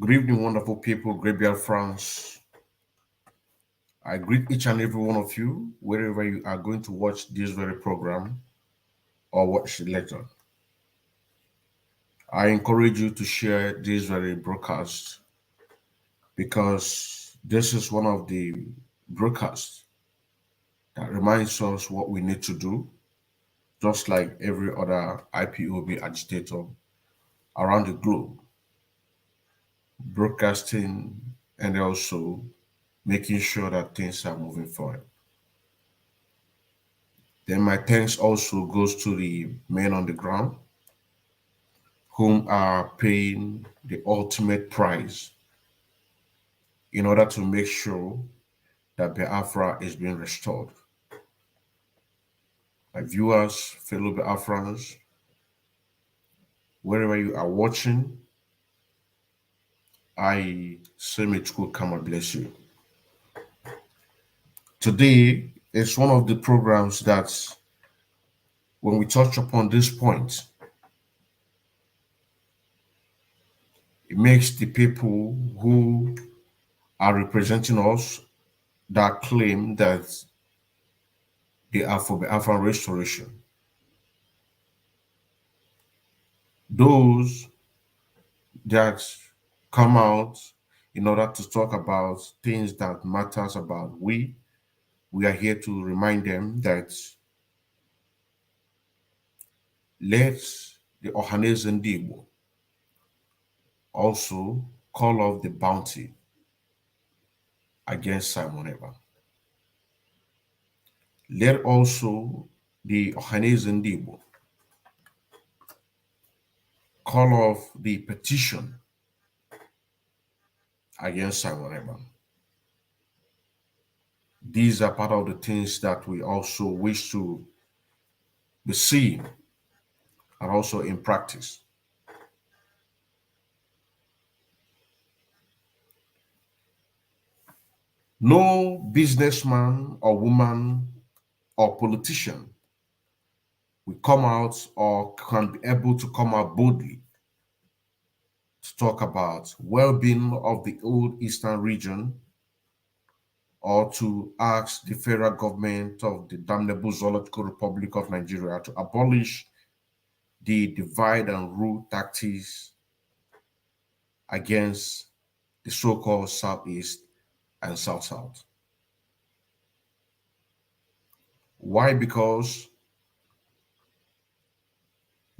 Good evening, wonderful people, Graveyard France. I greet each and every one of you wherever you are going to watch this very program or watch it later. I encourage you to share this very broadcast because this is one of the broadcasts that reminds us what we need to do, just like every other IPOB agitator around the globe, broadcasting and also making sure that things are moving forward. Then my thanks also goes to the men on the ground whom are paying the ultimate price in order to make sure that Biafra is being restored. My viewers, fellow Biafrans, wherever you are watching, I say may God come and bless you. Today is one of the programs that when we touch upon this point, it makes the people who are representing us that claim that they are for Biafran restoration. Those that come out in order to talk about things that matters about we are here to remind them that let the Ohaneze Ndi Igbo also call off the bounty against Simon Epka. Let also the Ohaneze Ndi Igbo call off the petition against Simon Epka. These are part of the things that we also wish to be seen and also in practice. No businessman or woman or politician will come out or can be able to come out boldly to talk about well-being of the old eastern region or to ask the federal government of the damnable Zoological Republic of Nigeria to abolish the divide and rule tactics against the so-called Southeast and South-South. Why? Because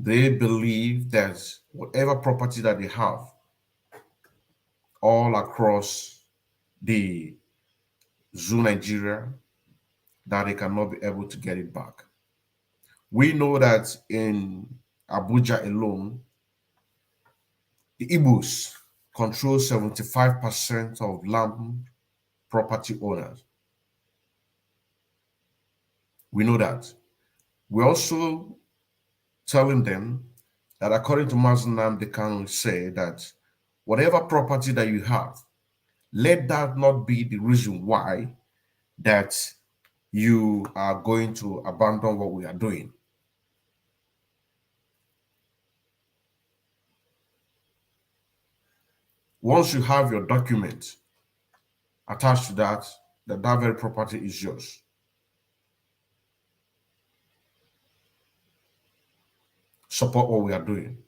they believe that whatever property that they have all across the zoo Nigeria, that they cannot be able to get it back. We know that in Abuja alone, the Igbos control 75% of land property owners. We know that. We're also telling them that according to Mazenam, they can say that whatever property that you have, let that not be the reason why that you are going to abandon what we are doing. Once you have your document attached to that, that very property is yours. Support what we are doing.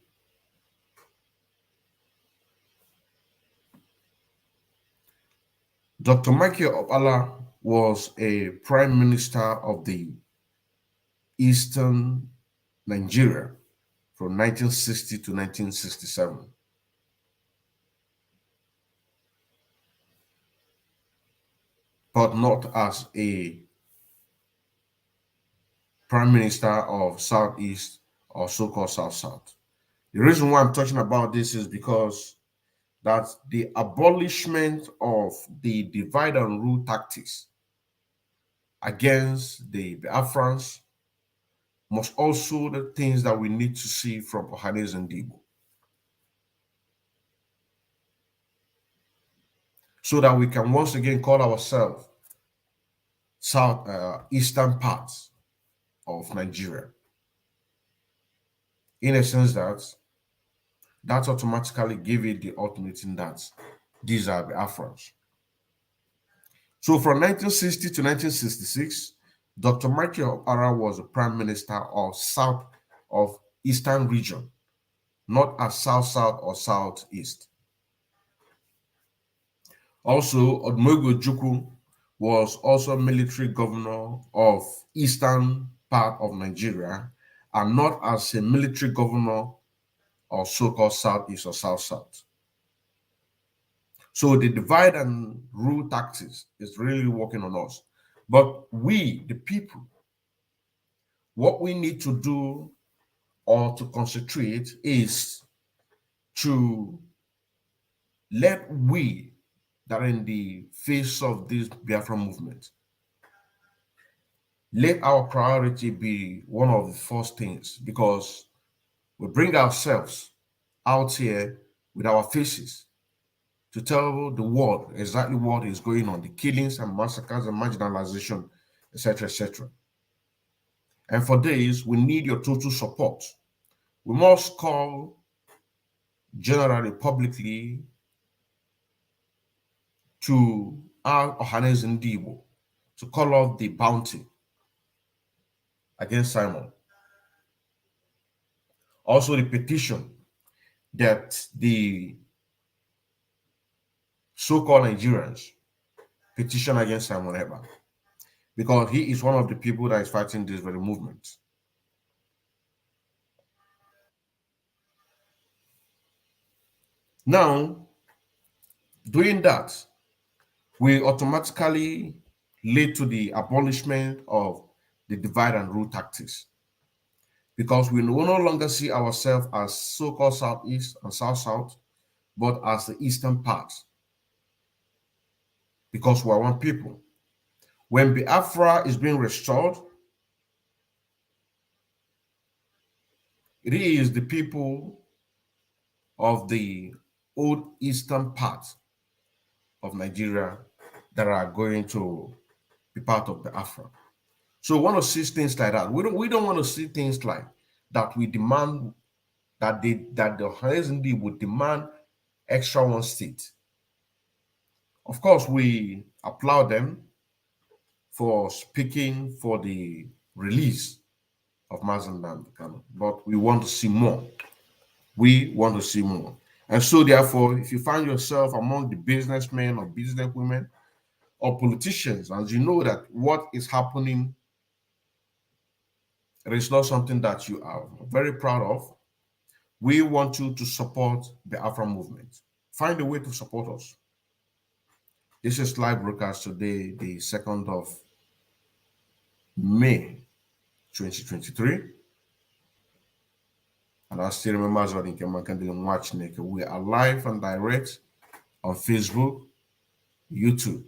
Dr. Michael Opala was a prime minister of the Eastern Nigeria from 1960 to 1967. But not as a prime minister of Southeast or so-called South-South. The reason why I'm talking about this is because that the abolishment of the divide and rule tactics against the Biafrans must also the things that we need to see from Ohaneze Ndi Igbo, so that we can once again call ourselves eastern parts of Nigeria. In a sense that that automatically gave it the ultimatum that these are the Afros. So from 1960 to 1966, Dr. Michael Okpara was the Prime Minister of South of Eastern Region, not as South-South or Southeast. Also, Odumegwu Ojukwu was also military governor of eastern part of Nigeria and not as a military governor of so-called Southeast or South-South. So the divide and rule tactics is really working on us. But we, the people, what we need to do or to concentrate is to let we that are in the face of this Biafra movement, let our priority be one of the first things, because we bring ourselves out here with our faces to tell the world exactly what is going on, the killings and massacres and marginalization, etc., etc. And for this, we need your total support. We must call generally, publicly, to our Ohaneze Ndi Igbo to call off the bounty against Simon. Also, the petition that the so-called Nigerians petition against Simon Epka, because he is one of the people that is fighting this very movement. Now, doing that will automatically lead to the abolishment of the divide and rule tactics, because we will no longer see ourselves as so-called Southeast and South-South, but as the eastern part, because we are one people. When Biafra is being restored, it is the people of the old eastern part of Nigeria that are going to be part of Biafra. So we want to see things like that. We don't want to see things like that. We demand that the Ohaneze Ndi would demand extra one state. Of course, we applaud them for speaking for the release of Mazen Nnamdi Kanu, but we want to see more. We want to see more. And so therefore, if you find yourself among the businessmen or businesswomen or politicians, and you know that what is happening, it is not something that you are very proud of, we want you to support the Afro movement. Find a way to support us. This is live broadcast today, the 2nd of May 2023. And I still remember that we are live and direct on Facebook, YouTube.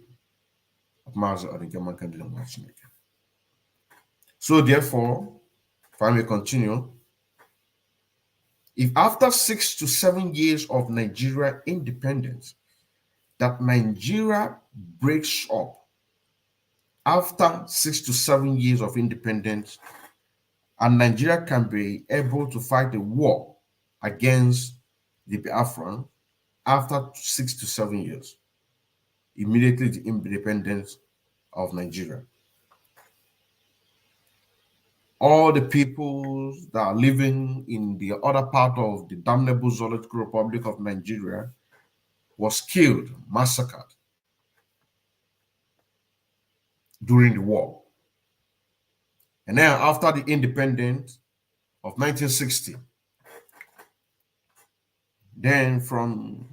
So therefore, if I may continue, if after 6 to 7 years of Nigeria independence, that Nigeria breaks up after 6 to 7 years of independence, and Nigeria can be able to fight a war against the Biafran after 6 to 7 years, immediately the independence of Nigeria. All the people that are living in the other part of the damnable Zoological Republic of Nigeria was killed, massacred during the war. And then after the independence of 1960, then from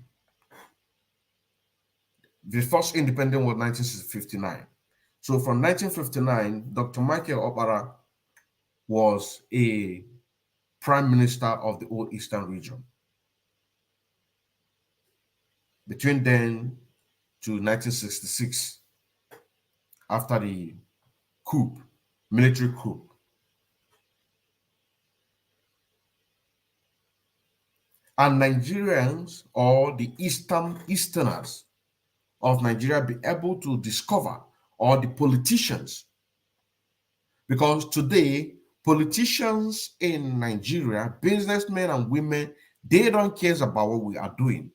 the first independence was 1959. So from 1959, Dr. Michael Okpara was a prime minister of the old Eastern region. Between then to 1966, after the coup, military coup, and Nigerians or the Easterners of Nigeria be able to discover, or the politicians, because today politicians in Nigeria, businessmen and women, They don't care about what we are doing.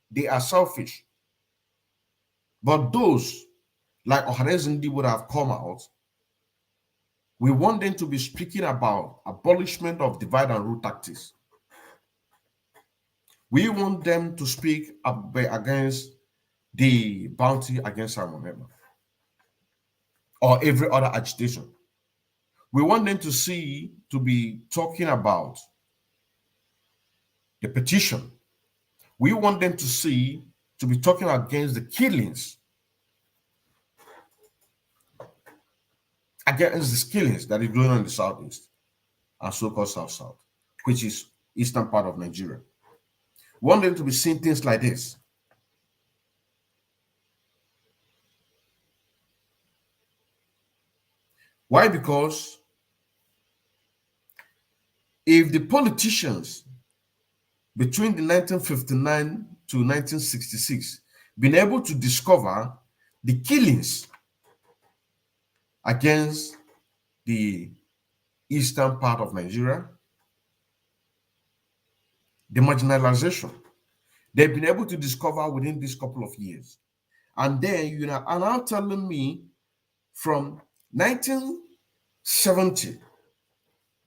They are selfish. But those like Ohaneze Ndi Igbo would have come out, we want them to be speaking about abolishment of divide and rule tactics. We want them to speak against the bounty against Simon Epka or every other agitation. We want them to be talking about the petition. We want them to be talking against the killings, that is going on in the southeast and so-called south-south, which is eastern part of Nigeria. We want them to be seeing things like this. Why? Because if the politicians between the 1959 to 1966 been able to discover the killings against the eastern part of Nigeria, the marginalization they've been able to discover within this couple of years. And then you are now telling me from 1970,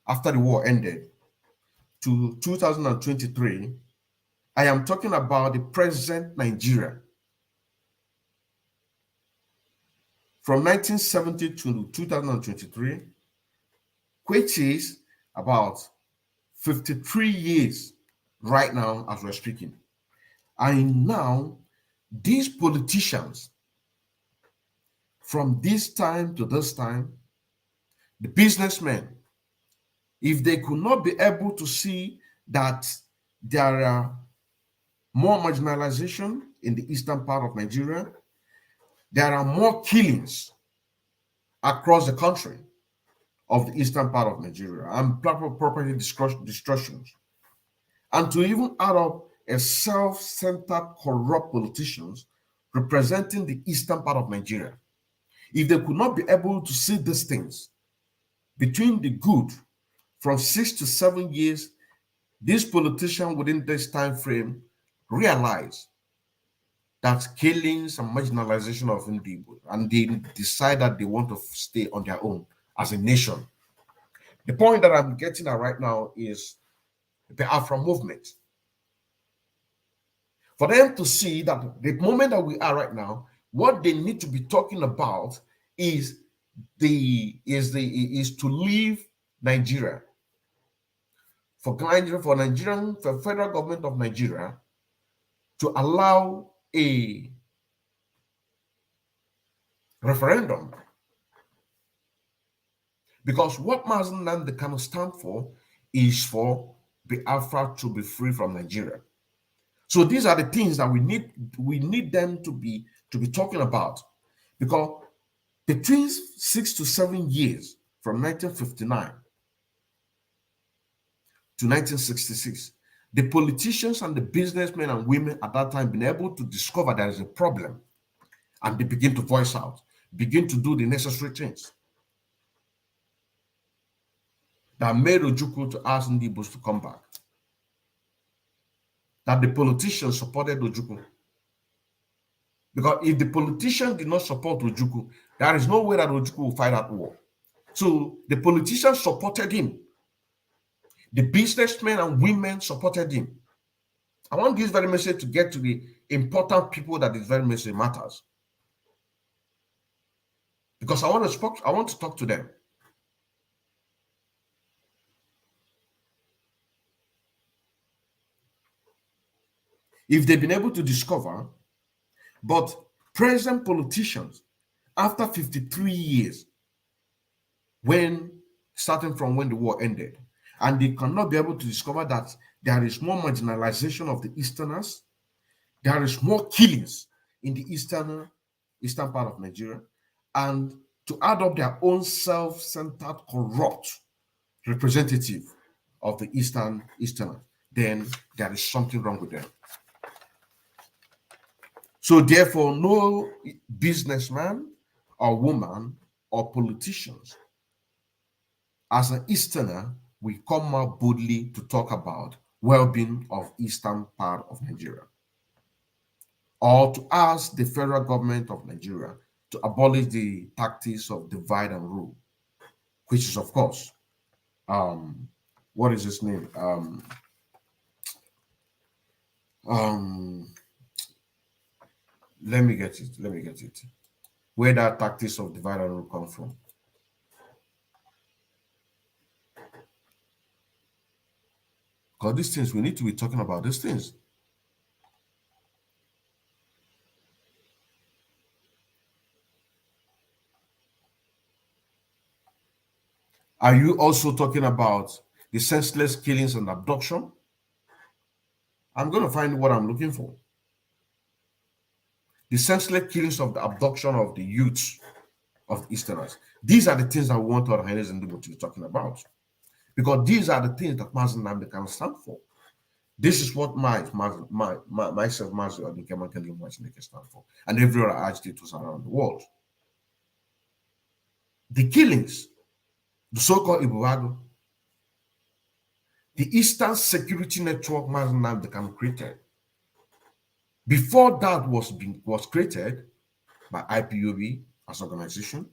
after the war ended, to 2023, I am talking about the present Nigeria. From 1970 to 2023, which is about 53 years right now as we're speaking. And now, these politicians, from this time to this time, the businessmen, if they could not be able to see that there are more marginalization in the eastern part of Nigeria, there are more killings across the country of the eastern part of Nigeria and property destructions, and to even add up a self-centered, corrupt politicians representing the eastern part of Nigeria, if they could not be able to see these things between the good from 6 to 7 years, these politicians within this time frame realize that killings and marginalization of Ndi Igbo, and they decide that they want to stay on their own as a nation. The point that I'm getting at right now is the Afro movement. For them to see that the moment that we are right now, what they need to be talking about is to leave Nigeria. For federal government of Nigeria to allow a referendum. Because what Mazen Nnamdi Kanu stand for is for Biafra to be free from Nigeria. So these are the things that we need them to be talking about. Because between 6 to 7 years from 1959 to 1966, the politicians and the businessmen and women at that time been able to discover there is a problem, and they begin to voice out, begin to do the necessary things that made Ojukwu to ask Ndi Igbo to come back. That the politicians supported Ojukwu. Because if the politicians did not support Ojukwu, there is no way that Ojukwu will fight that war. So the politicians supported him. The businessmen and women supported him. I want this very message to get to the important people that this very message matters. Because I want to talk to them. If they've been able to discover, but present politicians, after 53 years, starting from when the war ended, and they cannot be able to discover that there is more marginalization of the Easterners, there is more killings in the eastern part of Nigeria, and to add up their own self-centered, corrupt representative of the Easterners, then there is something wrong with them. So therefore, no businessman or woman or politicians as an Easterner will come out boldly to talk about well-being of eastern part of Nigeria, or to ask the federal government of Nigeria to abolish the tactics of divide and rule, which is, of course, what is his name? Um, let me get it. Let me get it. Where that tactics of divide and rule come from? Because these things, we need to be talking about these things. Are you also talking about the senseless killings and abduction? I'm going to find what I'm looking for. The senseless killings of the abduction of the youth of the Easterners. These are the things that we want Ohaneze Ndi Igbo to be talking about. Because these are the things that Mazi Nnamdi can stand for. This is what myself, Mazi Odinke stand for, and every other agitators around the world. The killings, the so-called Ibuwago, the Eastern Security Network Mazi Nnamdi created. Before that was created by IPOB as organization,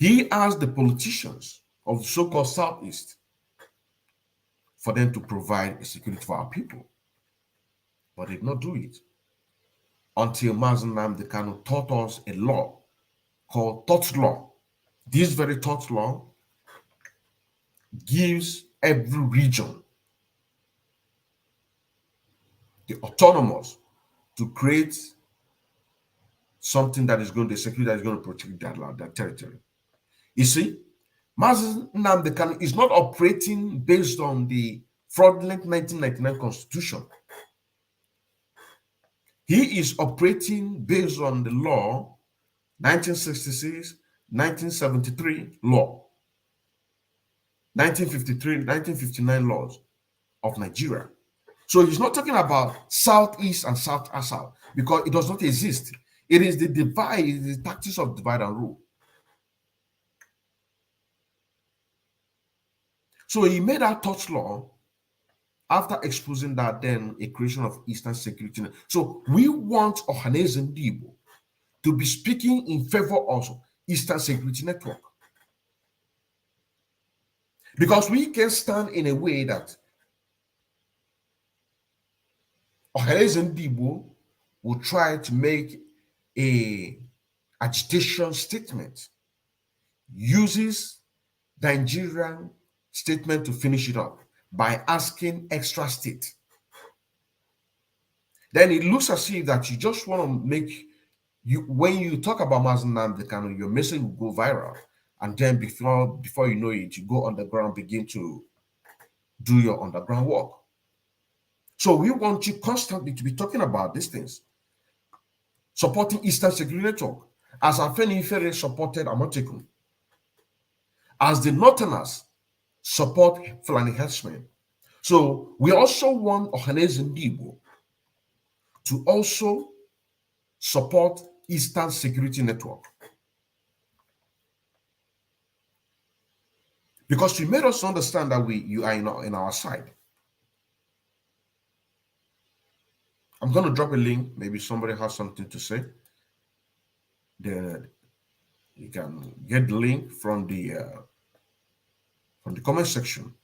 he asked the politicians of the so-called Southeast for them to provide a security for our people, but they did not do it until Mazi Nnamdi taught us a law called tort law. This very tort law gives every region the autonomous to create something that is going to security that is going to protect that territory. You see, Mazi Nnamdi is not operating based on the fraudulent 1999 constitution. He is operating based on the law 1966, 1973 law, 1953, 1959 laws of Nigeria. So he's not talking about Southeast and South because it does not exist. It is the divide, it is the tactics of divide and rule. So he made that touch law after exposing that, then a creation of Eastern Security. So we want Ohaneze Ndi Igbo to be speaking in favor of Eastern Security Network. Because we can stand in a way that Ohaneze Ndi Igbo will try to make a agitation statement, uses the Nigerian statement to finish it up by asking extra state. Then it looks as if that you just want to make when you talk about Mazi Nnamdi, your message will go viral, and then before you know it, you go underground, begin to do your underground work. So we want you constantly to be talking about these things, supporting Eastern Security Network, as Afenifere supported Amotekun, as the Northerners support Fulani herdsmen. So we also want Ohaneze Ndi Igbo to also support Eastern Security Network. Because you made us understand that you are in our side. I'm going to drop a link. Maybe somebody has something to say. Then you can get the link from the comment section.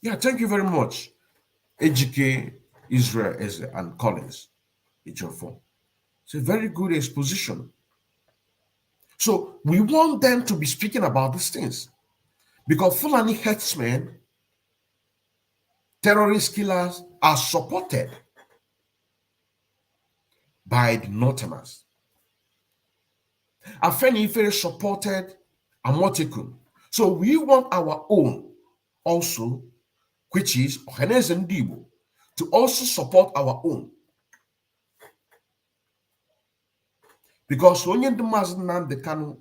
Yeah, thank you very much, AGK, Israel, and Collins. It's a very good exposition. So we want them to be speaking about these things because Fulani herdsmen, terrorist killers are supported by the Northerners. Afenifere supported Amotekun. So we want our own also, which is Ohaneze Ndi Igbo, to also support our own. Because when Mazi Nnamdi Kanu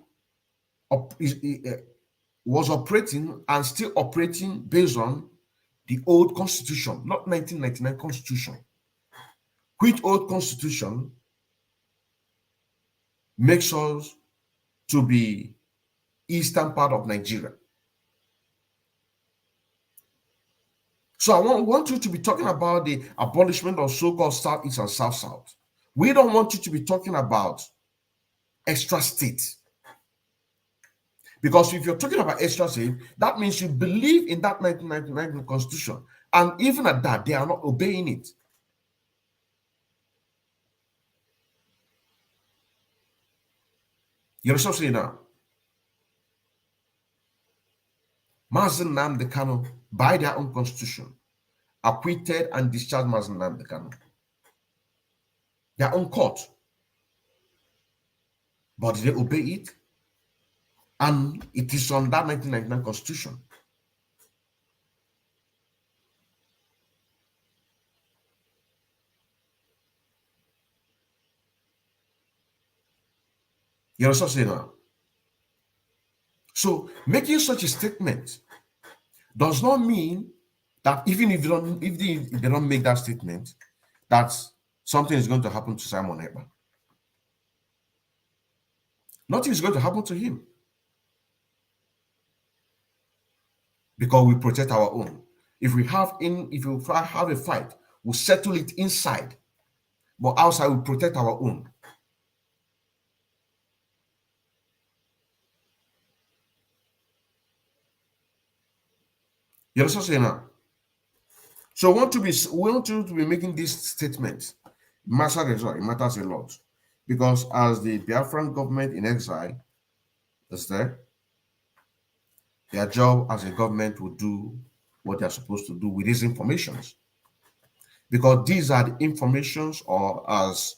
was operating and still operating based on the old constitution, not 1999 constitution. which old constitution makes us to be eastern part of Nigeria. So I want you to be talking about the abolishment of so-called Southeast and South-South. We don't want you to be talking about extra states. Because if you're talking about extra state, that means you believe in that 1999 constitution. And even at that, they are not obeying it. You understand what I'm saying now? Mazi Nnamdi Kanu, by their own constitution, acquitted and discharged Mazi Nnamdi Kanu. Their own court. But did they obey it? And it is on that 1999 constitution. You understand what I'm saying now? So making such a statement does not mean that even if they don't make that statement, that something is going to happen to Simon Epka. Nothing is going to happen to him. Because we protect our own. If we have a fight, we'll settle it inside. But outside we protect our own. You understand what I'm saying now? So we want you to be making this statement. It matters a lot. Because as the Biafran government in exile is there, their job as a government will do what they're supposed to do with these informations. Because these are the informations, or as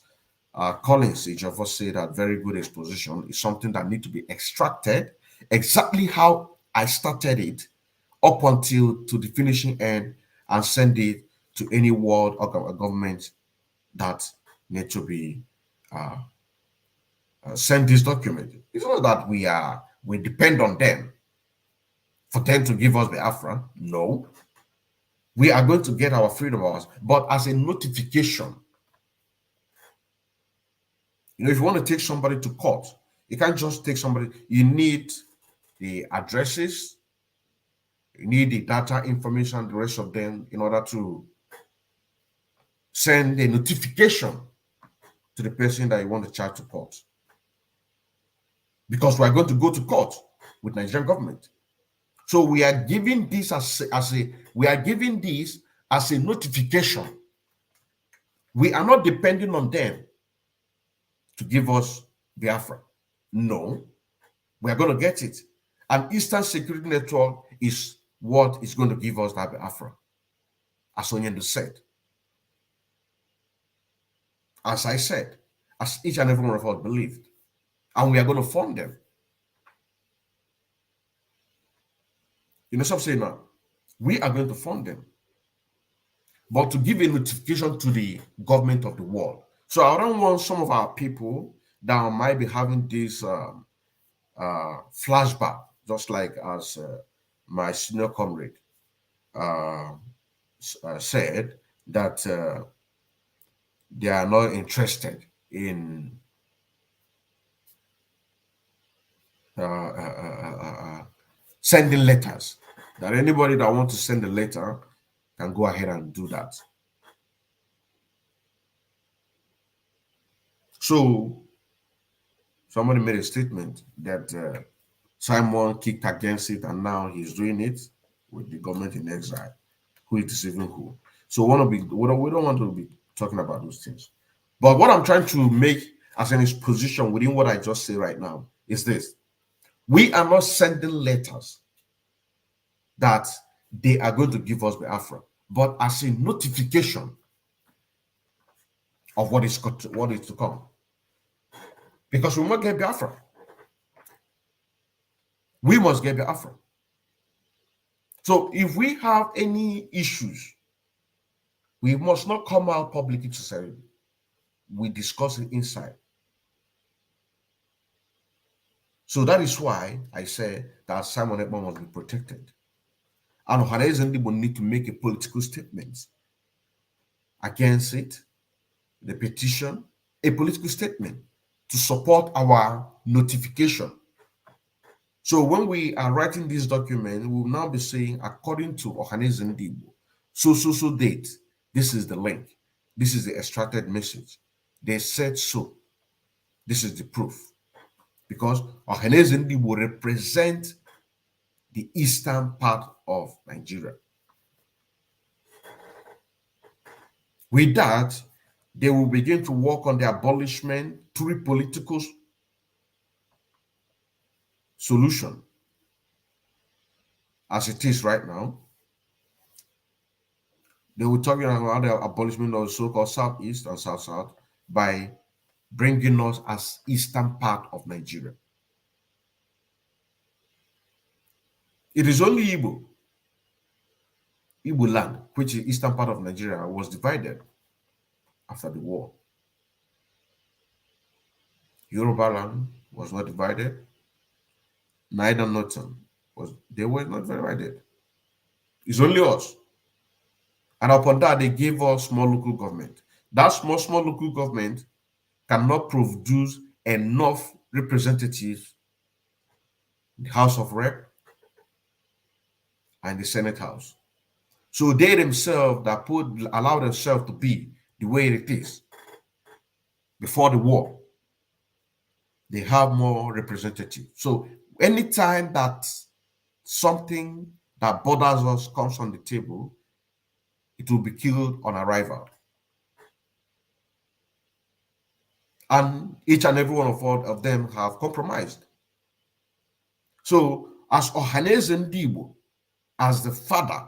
Collins, each of us said, that very good exposition is something that need to be extracted exactly how I started it up until to the finishing end, and send it to any world or government that need to be send this document. It's not that we depend on them for them to give us the Biafra. No, we are going to get our freedom of us, but as a notification. If you want to take somebody to court, you can't just take somebody. You need the addresses, you need the data information, the rest of them, in order to send a notification to the person that you want to charge to court. Because we are going to go to court with Nigerian government. So we are giving this as a notification. We are not depending on them to give us Biafra. No, we are going to get it. And Eastern Security Network is what is going to give us that Biafra, as Onyendo said. As I said, as each and every one of us believed. And we are going to fund them. You know what I'm saying now? We are going to fund them. But to give a notification to the government of the world. So I don't want some of our people that might be having this flashback, just like as my senior comrade said, that they are not interested in sending letters. That anybody that wants to send a letter can go ahead and do that. So somebody made a statement that Simon kicked against it, and now he's doing it with the government in exile. Who is deceiving who? So we don't want to be talking about those things. But what I'm trying to make as an exposition within what I just say right now is this: we are not sending letters that they are going to give us Biafra, but as a notification of what is to come. Because we must get Biafra. We must get Biafra. So if we have any issues, we must not come out publicly to say it. We discuss it inside. So that is why I say that Simon Epka must be protected. And Ohaneze Ndi Igbo need to make a political statement against it, the petition, a political statement to support our notification. So when we are writing this document, we will now be saying, according to Ohaneze Ndi Igbo, so date, this is the link, this is the extracted message. They said so. This is the proof. Because Ohaneze Ndi Igbo represent the eastern part of Nigeria. With that, they will begin to work on the abolishment through political solution as it is right now. They will talk about the abolishment of the so-called Southeast and South-South by bringing us as eastern part of Nigeria. It is only Igbo land, which is eastern part of Nigeria, was divided after the war. Yoruba land was not divided. Neither Northern they were not divided. It's only us. And upon that, they gave us small local government. That small local government cannot produce enough representatives in the House of Rep and the Senate House. So they themselves that allow themselves to be the way it is before the war, they have more representatives. So anytime that something that bothers us comes on the table, it will be killed on arrival. And each and every one of them have compromised. So as Ohaneze Ndi Igbo, as the father,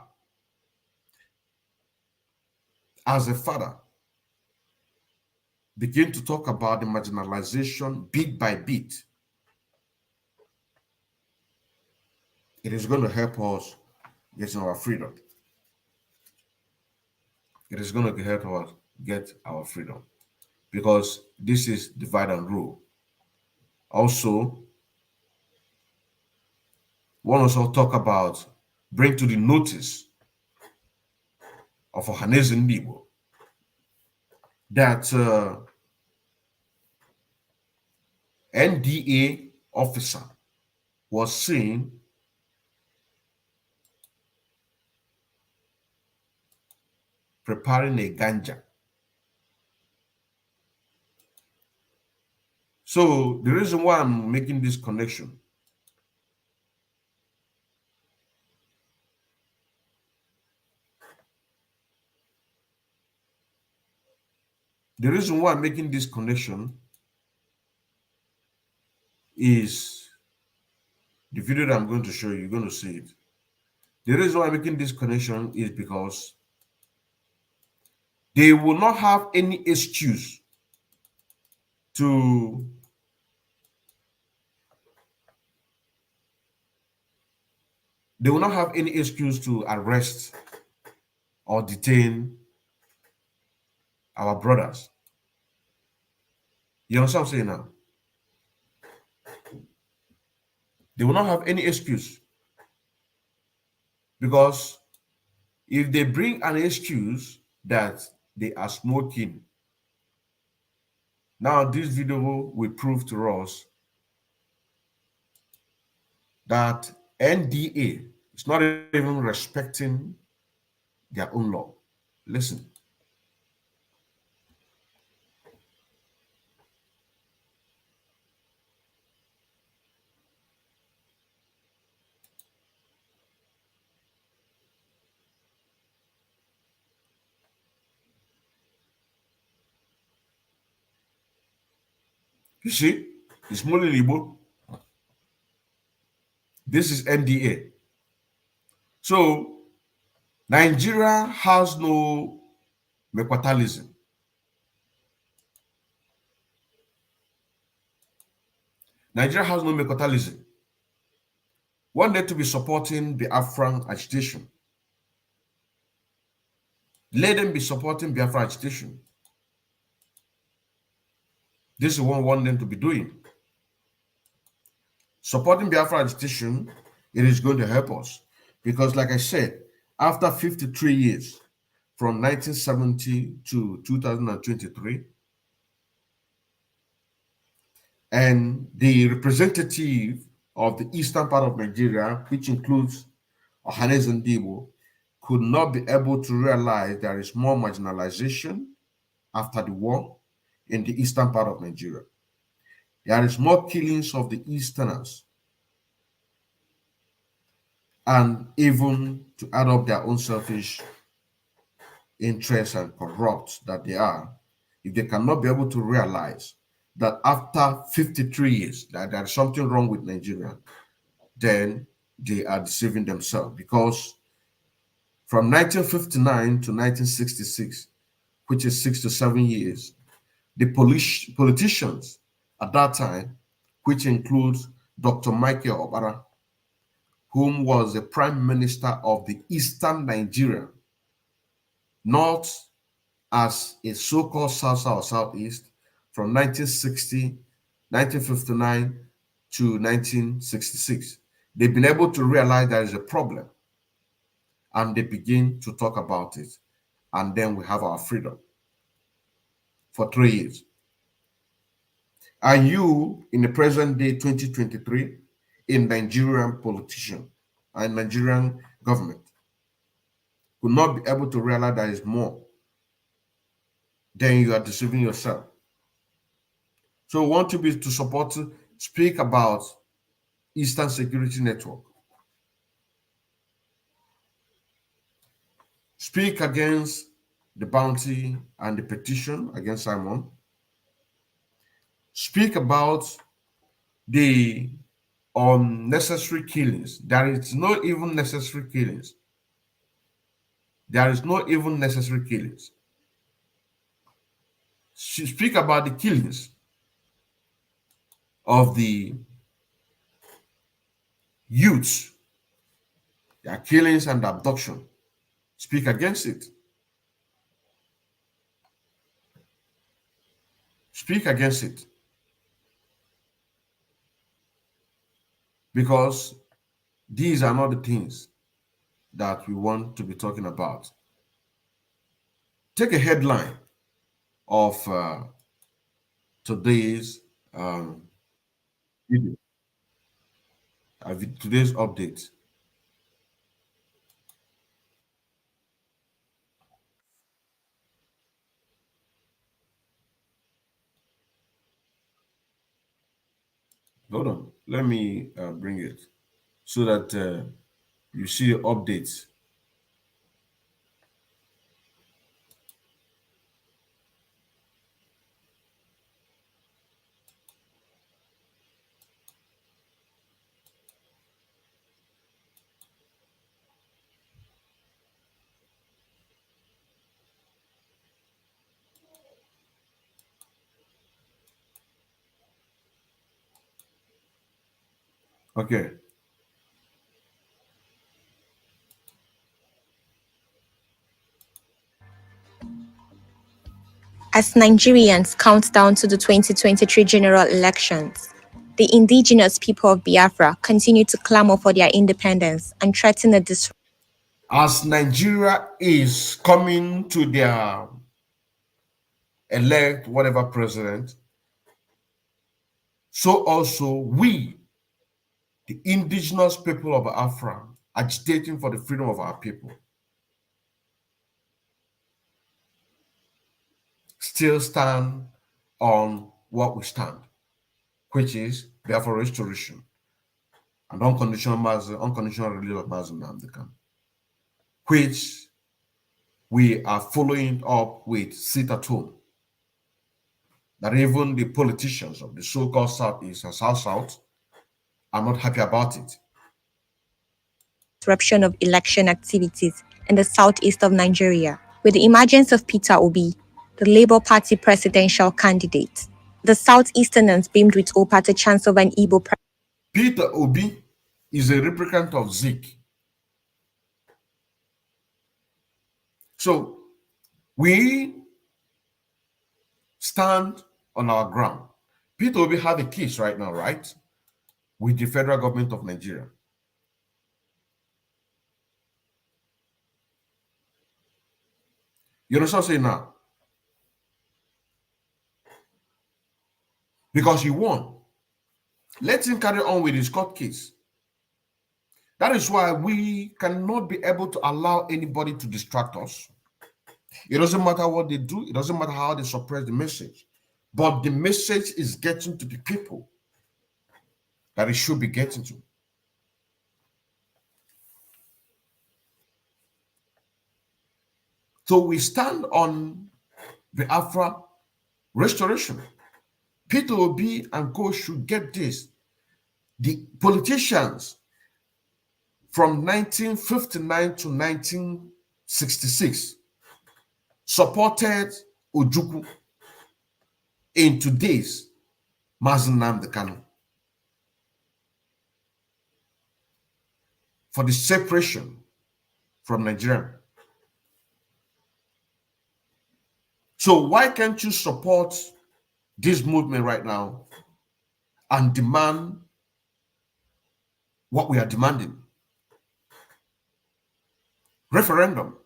begin to talk about the marginalization bit by bit, it is going to help us getting our freedom. It is going to help us get our freedom, because this is divide and rule. Also, we want to talk about, bring to the notice of Ohaneze Ndi Igbo that NDA officer was seen preparing a ganja. So the reason why I'm making this connection is the video that I'm going to show you. You're going to see it. The reason why I'm making this connection is because they will not have any excuse to arrest or detain our brothers. You understand what I'm saying now? They will not have any excuse, because if they bring an excuse that they are smoking, now this video will prove to us that NDA is not even respecting their own law. Listen. You see, it's more Igbo. This is NDA. So Nigeria has no mequatalism. Nigeria has no mequatalism. One day to be supporting the Biafran agitation. Let them be supporting Biafran agitation. This is what we want them to be doing. Supporting Biafra agitation, it is going to help us. Because like I said, after 53 years, from 1970 to 2023. And the representative of the eastern part of Nigeria, which includes Ohaneze Ndi Igbo, could not be able to realize there is more marginalization after the war in the eastern part of Nigeria. There is more killings of the Easterners, and even to add up their own selfish interests and corrupt that they are, if they cannot be able to realize that after 53 years that there is something wrong with Nigeria, then they are deceiving themselves. Because from 1959 to 1966, which is 6 to 7 years, the politicians at that time, which includes Dr. Michael Obara, whom was the prime minister of the Eastern Nigeria, not as a so-called South or Southeast, from 1960, 1959 to 1966. They've been able to realize there is a problem, and they begin to talk about it. And then we have our freedom for 3 years. Are you, in the present day 2023, a Nigerian politician and Nigerian government, could not be able to realize there is more, then you are deceiving yourself. So we want to support, speak about Eastern Security Network. Speak against the bounty and the petition against Simon. Speak about the unnecessary killings. There is no even necessary killings. There is no even necessary killings. Speak about the killings of the youths, their killings and abduction. Speak against it. Speak against it. Because these are not the things that we want to be talking about. Take a headline of today's video, today's update. Hold on, let me bring it so that you see the updates. Okay. As Nigerians count down to the 2023 general elections, the indigenous people of Biafra continue to clamor for their independence and threaten a disruption. As Nigeria is coming to their elect whatever president, so also we, the indigenous people of Biafra, agitating for the freedom of our people, still stand on what we stand, which is Biafra restoration and unconditional release of Mazi Nnamdi Kanu, which we are following up with sit at home. That even the politicians of the so-called Southeast and South are not happy about it. Disruption of election activities in the southeast of Nigeria, with the emergence of Peter Obi, the Labour Party presidential candidate. The Southeasterners beamed with hope at a chance of an Igbo president. Peter Obi is a replicant of Zeke. So we stand on our ground. Peter Obi have a case right now, right, with the federal government of Nigeria. You understand what I'm saying now? Because he won. Let him carry on with his court case. That is why we cannot be able to allow anybody to distract us. It doesn't matter what they do. It doesn't matter how they suppress the message. But the message is getting to the people that it should be getting to. So we stand on the Afra restoration. Peter Obi and co should get this. The politicians from 1959 to 1966 supported Ojukwu in today's Mazi Nnamdi Kanu for the separation from Nigeria. So why can't you support this movement right now and demand what we are demanding? Referendum.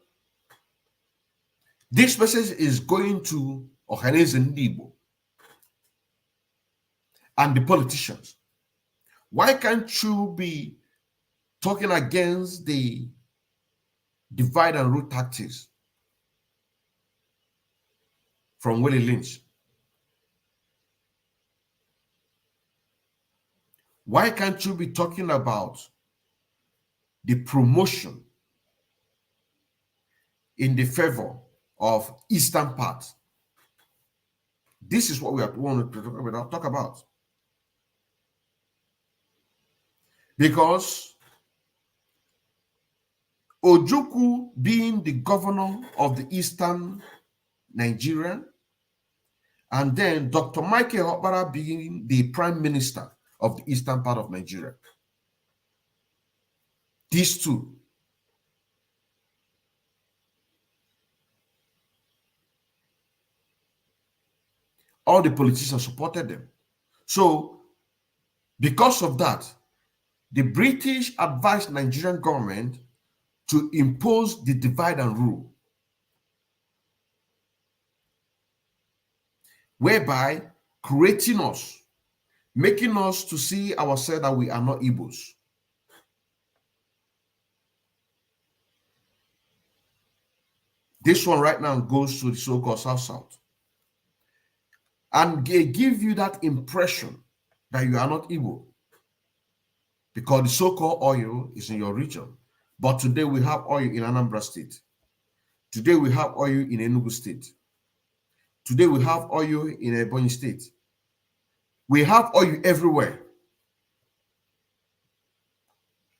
This message is going to Ohaneze Ndi Igbo and the politicians. Why can't you be talking against the divide and rule tactics from Willie Lynch? Why can't you be talking about the promotion in the favor of Eastern part? This is what we want to talk about. Because Ojukwu being the governor of the Eastern Nigeria, and then Dr. Michael Okpara being the prime minister of the eastern part of Nigeria. These two. All the politicians supported them. So, because of that, the British advised Nigerian government to impose the divide and rule, whereby creating us, making us to see ourselves that we are not Igbos. This one right now goes to the so-called South-South. And they give you that impression that you are not Igbo, because the so-called oil is in your region. But today we have oil in Anambra State. Today we have oil in Enugu State. Today we have oil in Ebonyi State. We have oil everywhere.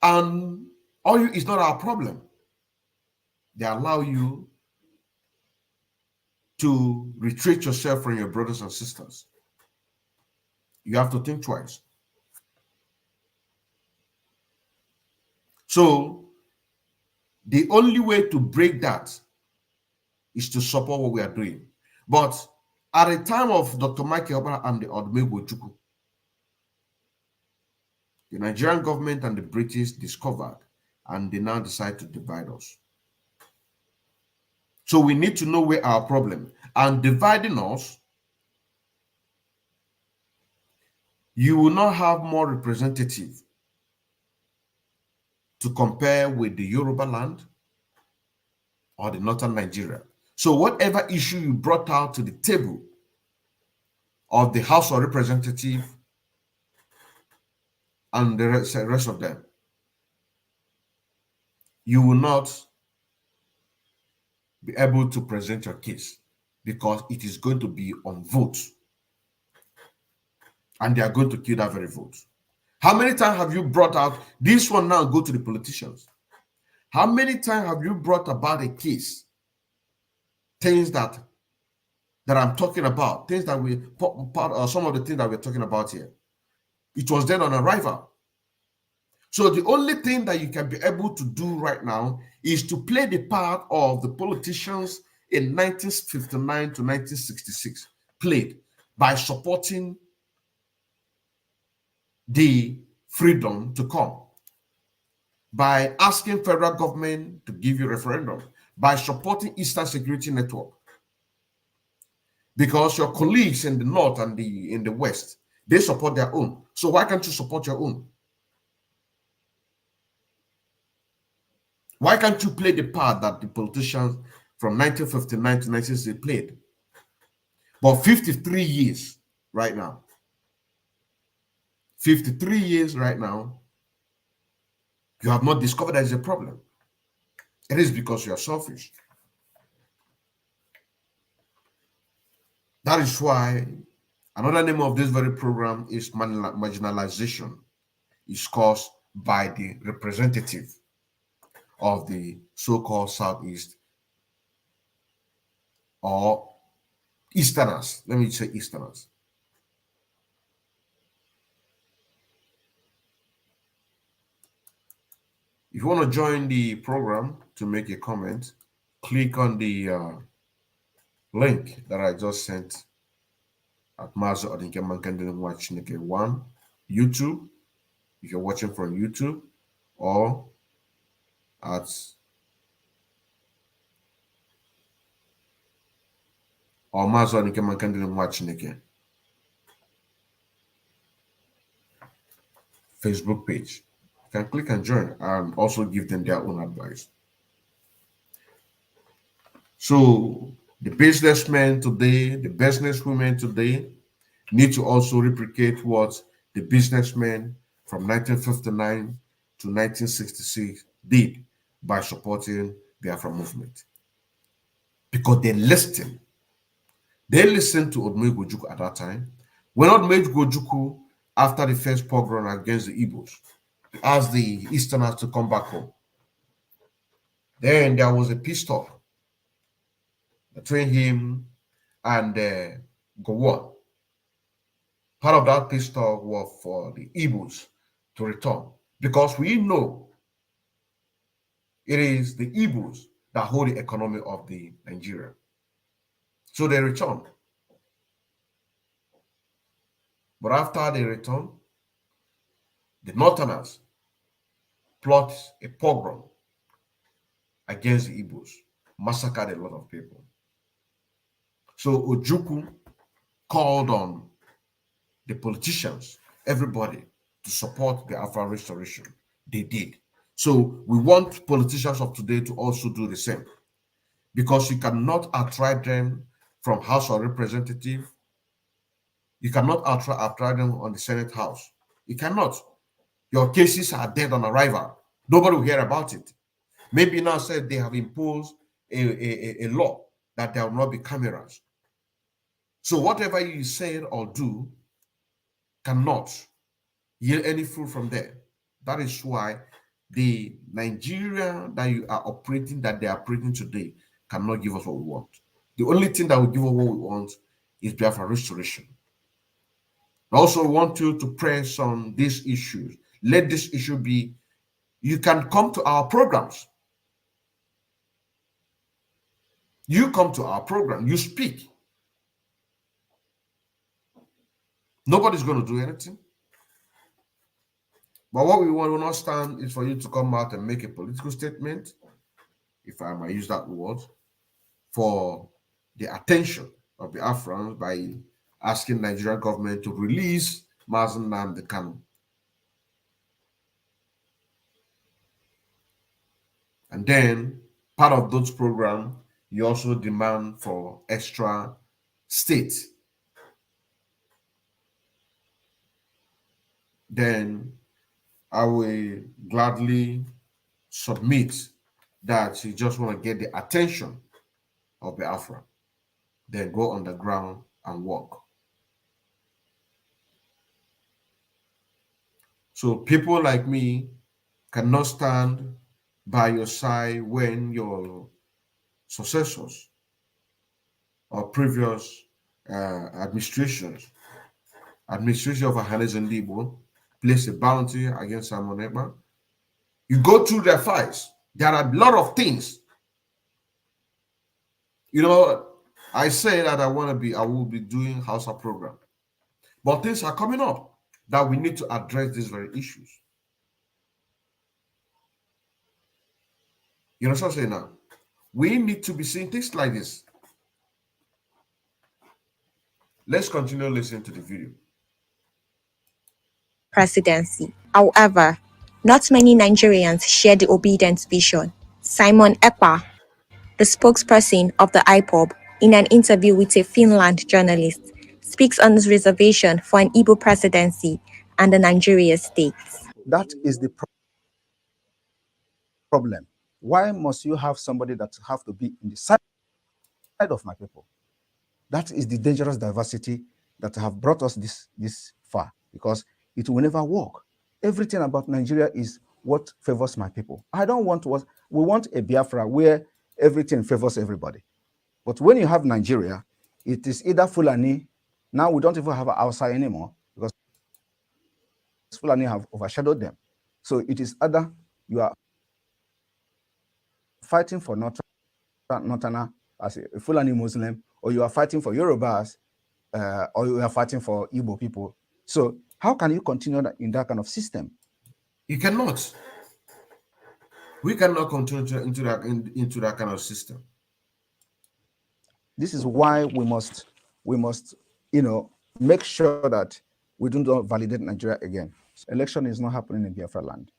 And oil is not our problem. They allow you to retreat yourself from your brothers and sisters. You have to think twice. So the only way to break that is to support what we are doing. But at the time of Dr. Michael Okpara and the Odumegwu Ojukwu, the Nigerian government and the British discovered, and they now decide to divide us. So we need to know where our problem, and dividing us, you will not have more representative to compare with the Yoruba land or the northern Nigeria. So whatever issue you brought out to the table of the House of Representatives and the rest of them, you will not be able to present your case, because it is going to be on votes, and they are going to kill that very vote. How many times have you brought out this one? Now go to the politicians. How many times have you brought about a case, things that I'm talking about, things that we some of the things that we're talking about here, it was then on arrival. So the only thing that you can be able to do right now is to play the part of the politicians in 1959 to 1966 played by supporting the freedom to come, by asking federal government to give you referendum, by supporting Eastern Security Network. Because your colleagues in the North and in the West, they support their own. So why can't you support your own? Why can't you play the part that the politicians from 1959 to 1960 played? But 53 years right now, 53 years right now, you have not discovered there is a problem. It is because you are selfish. That is why another name of this very program is marginalization. Is caused by the representative of the so-called Southeast or Easterners. Let me say Easterners. If you want to join the program to make a comment, click on the link that I just sent at Mazo Odinke Watch 1 YouTube, if you're watching from YouTube, or at Mazo Odinke Watch Facebook page. You can click and join and also give them their own advice. So the businessmen today, the businesswomen today need to also replicate what the businessmen from 1959 to 1966 did by supporting the Biafra movement. Because they listened. They listened to Odumegwu Ojukwu at that time. When Odumegwu Ojukwu, after the first pogrom against the Igbos, asked the Easterners to come back home, then there was a peace talk between him and Gowon. Part of that peace talk was for the Igbos to return, because we know it is the Igbos that hold the economy of the Nigeria. So they returned. But after they returned, the Northerners plot a pogrom against the Igbos, massacred a lot of people. So Ojukwu called on the politicians, everybody, to support the Biafra restoration. They did. So we want politicians of today to also do the same, because you cannot outright them from House of Representatives. You cannot outright them on the Senate House. You cannot. Your cases are dead on arrival. Nobody will hear about it. Maybe now said they have imposed a law that there will not be cameras. So whatever you say or do cannot yield any fruit from there. That is why the Nigeria that you are operating, that they are operating today, cannot give us what we want. The only thing that will give us what we want is Biafra restoration. I also want you to press on these issues. Let this issue be, you can come to our programs. You come to our program, you speak. Nobody's going to do anything. But what we will not stand is for you to come out and make a political statement, if I might use that word, for the attention of the Afrans by asking Nigerian government to release Mazen Nnamdi Kanu. And then part of those programs, you also demand for extra state. Then I will gladly submit that you just want to get the attention of the Biafra. Then go on the ground and work. So people like me cannot stand by your side when your successors or previous administration of Ohaneze Ndi Igbo place a bounty against Simon Epka. You go through their files. There are a lot of things. You know, I say that I will be doing Hausa program. But things are coming up that we need to address these very issues. You know what I'm saying now? We need to be seeing things like this. Let's continue listening to the video. Presidency. However, not many Nigerians share the obedient vision. Simon Epka, the spokesperson of the IPOB, in an interview with a Finland journalist, speaks on his reservation for an Igbo presidency and the Nigeria state. That is the problem. Why must you have somebody that have to be in the side of my people? That is the dangerous diversity that have brought us this far, because it will never work. Everything about Nigeria is what favors my people. I don't want what we want a Biafra where everything favors everybody. But when you have Nigeria, it is either Fulani. Now we don't even have Hausa anymore because Fulani have overshadowed them. So it is either you are fighting for Northerner as a Fulani Muslim, or you are fighting for Yorubas, or you are fighting for Igbo people. So how can you continue in that kind of system? You cannot. We cannot continue into that kind of system. This is why we must, make sure that we do not validate Nigeria again. Election is not happening in Biafra land.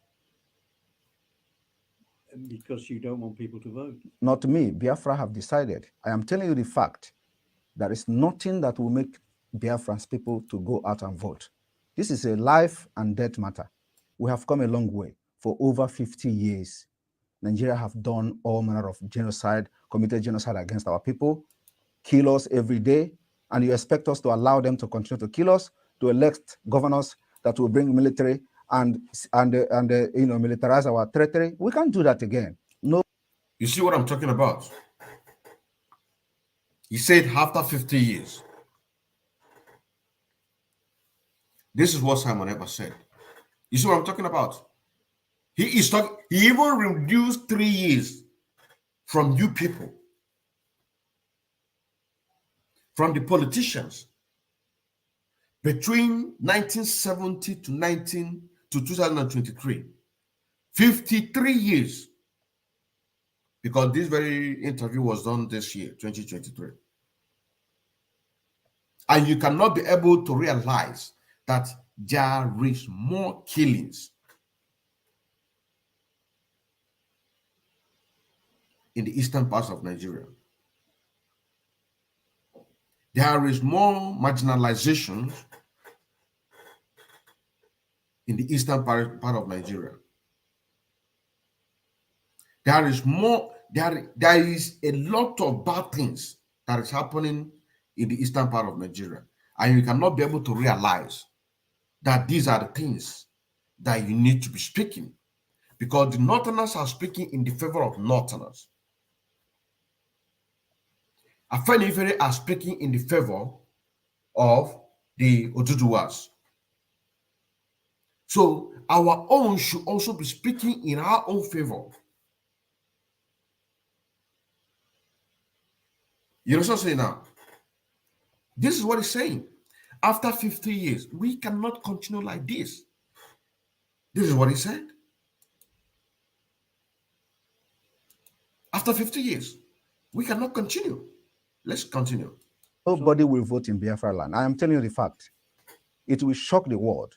Because you don't want people to vote. Not me. Biafra have decided. I am telling you the fact. There is nothing that will make Biafran's people to go out and vote. This is a life and death matter. We have come a long way. For over 50 years, Nigeria have done all manner of genocide, committed genocide against our people, kill us every day, and you expect us to allow them to continue to kill us, to elect governors that will bring military and militarize our territory? We can't do that again. No. You see what I'm talking about? He said after 50 years. This is what Simon Epka said. You see what I'm talking about? He even reduced 3 years from you people, from the politicians, between 1970 to 2023. 53 years. Because this very interview was done this year, 2023. And you cannot be able to realize that there is more killings in the eastern parts of Nigeria. There is more marginalization in the eastern part of Nigeria. There is a lot of bad things that is happening in the eastern part of Nigeria. And you cannot be able to realize that these are the things that you need to be speaking, because the Northerners are speaking in the favor of Northerners. Afenifere are speaking in the favor of the Oduduwas. So our own should also be speaking in our own favor. You know what I'm saying now? This is what he's saying. After 50 years, we cannot continue like this. This is what he said. After 50 years, we cannot continue. Let's continue. Nobody will vote in Biafra land. I am telling you the fact. It will shock the world.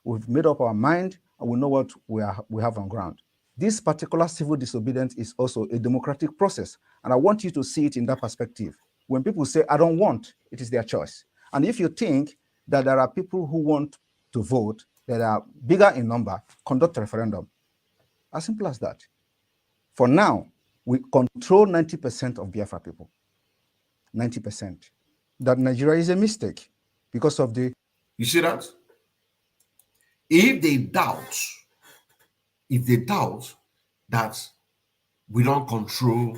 We've made up our mind and we know what we have on ground. This particular civil disobedience is also a democratic process. And I want you to see it in that perspective. When people say, I don't want, it is their choice. And if you think that there are people who want to vote that are bigger in number, conduct a referendum. As simple as that. For now, we control 90% of Biafra people. 90%. That Nigeria is a mistake because of the... You see that? If they doubt that we don't control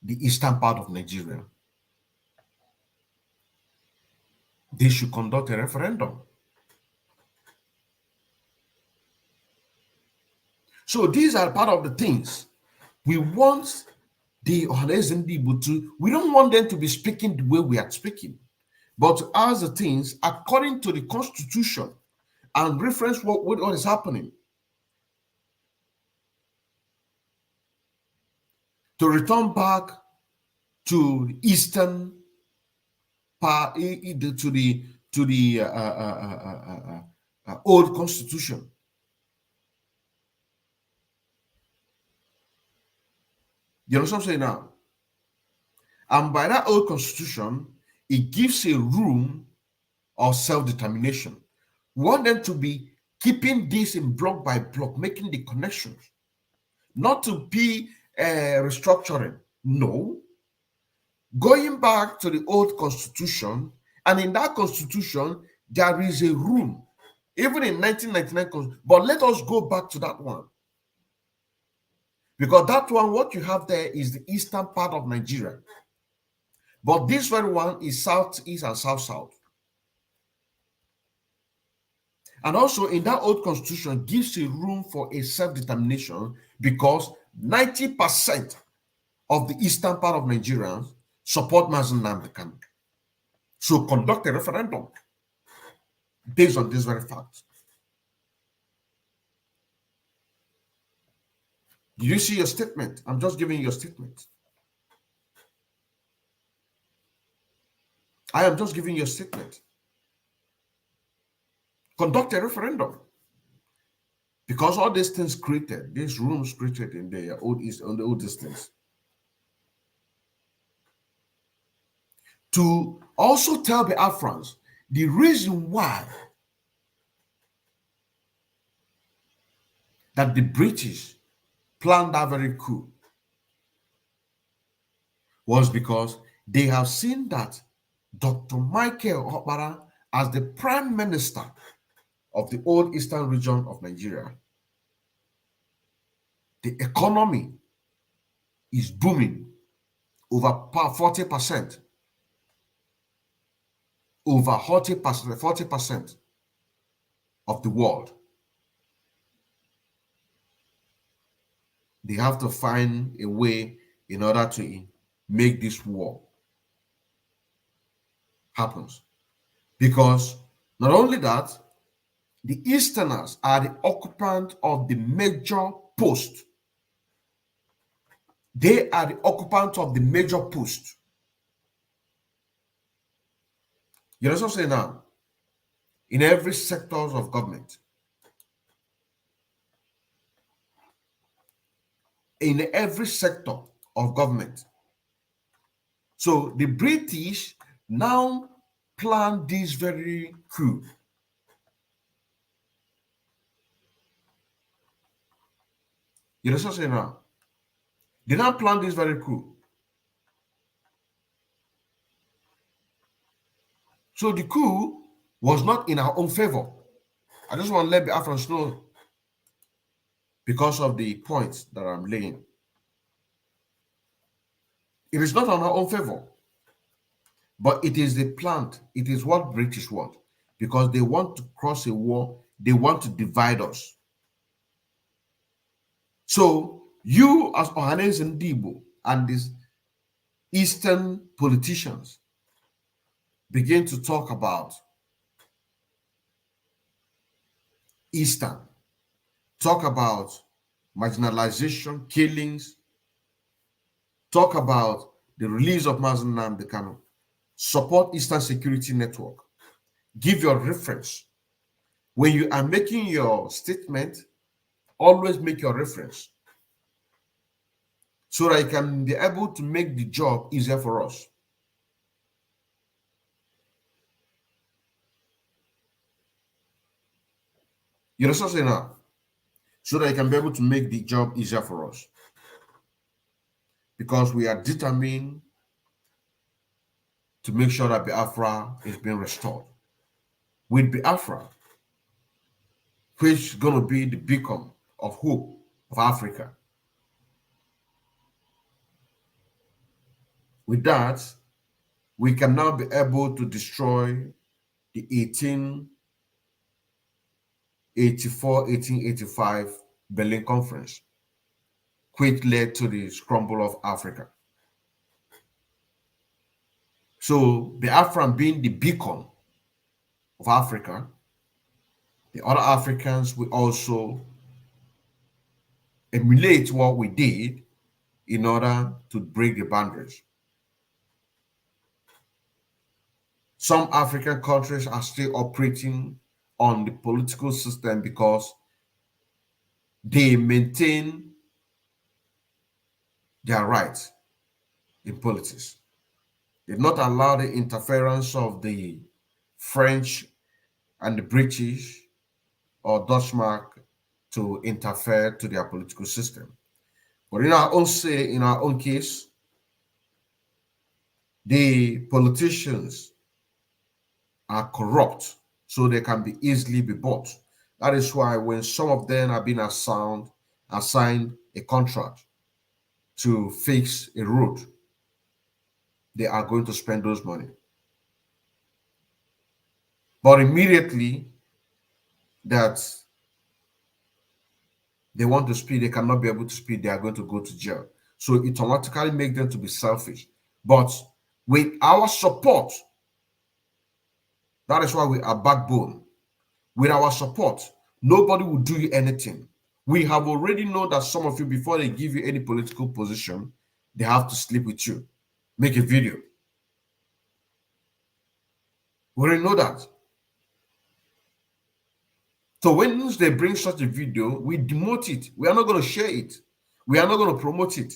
the eastern part of Nigeria, they should conduct a referendum. So these are part of the things we want the Ohaneze Ndi Igbo to. We don't want them to be speaking the way we are speaking, but as the things according to the Constitution and reference what is happening. to return back to the eastern part, to the old constitution. You know what I'm saying now? And by that old constitution, it gives a room of self-determination. We want them to be keeping this in block by block, making the connections, not to be restructuring. No, going back to the old constitution, and in that constitution, there is a room, even in 1999, but let us go back to that one. Because that one, what you have there is the eastern part of Nigeria. But this very one is southeast and south-south. And also in that old constitution gives a room for a self-determination because 90% of the eastern part of Nigerians support Mazen Nnamdi Kanu. So conduct a referendum based on this very fact. Did you see your statement? I'm just giving you a statement. I am just giving you a statement. Conduct a referendum. Because all these things created, these rooms created in the old East, on the old distance. To also tell the Afghans the reason why that the British planned that very coup was because they have seen that Dr. Michael Okpara, as the Prime Minister of the old eastern region of Nigeria, the economy is booming over 40%. Over 40% of the world. They have to find a way in order to make this war happen. Because not only that, the Easterners are the occupant of the major post. They are the occupant of the major post. You know what I'm saying now? In every sectors of government. In every sector of government. So the British now plan this very coup. You know what I'm saying now? They now plan this very coup. So the coup was not in our own favor. I just want to let the Afghans know because of the points that I'm laying. It is not on our own favor, but it is the plant. It is what British want because they want to cross a war. They want to divide us. So you as Ohaneze Ndi Igbo and these Eastern politicians begin to talk about Eastern, talk about marginalization, killings, talk about the release of Mazen Nnamdi Kanu, support Eastern Security Network, give your reference. When you are making your statement, always make your reference so that you can be able to make the job easier for us. You understand what I'm saying now? So that you can be able to make the job easier for us. Because we are determined to make sure that Biafra is being restored. With Biafra, which is going to be the beacon of hope of Africa. With that, we can now be able to destroy the 1885 Berlin Conference, which led to the scramble of Africa. So Biafra being the beacon of Africa, the other Africans will also emulate what we did in order to break the boundaries. Some African countries are still operating on the political system because they maintain their rights in politics. They did not allow the interference of the French and the British or Dutchmark to interfere to their political system. But in our own case, the politicians are corrupt, so they can be easily be bought. That is why when some of them have been assigned a contract to fix a road, they are going to spend those money. But immediately that they want to speed, they cannot be able to speed, they are going to go to jail. So it automatically makes them to be selfish. But with our support, that is why we are backbone. With our support, nobody will do you anything. We have already known that some of you, before they give you any political position, they have to sleep with you, make a video. We already know that. So when they bring such a video, we demote it. We are not going to share it. We are not going to promote it.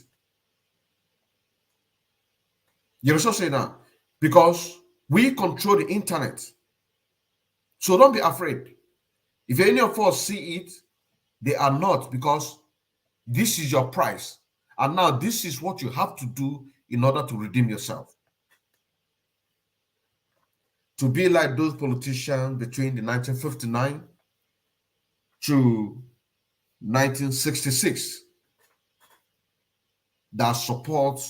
You also say that because we control the internet. So don't be afraid. If any of us see it, they are not, because this is your price. And now this is what you have to do in order to redeem yourself. To be like those politicians between the 1959 to 1966 that support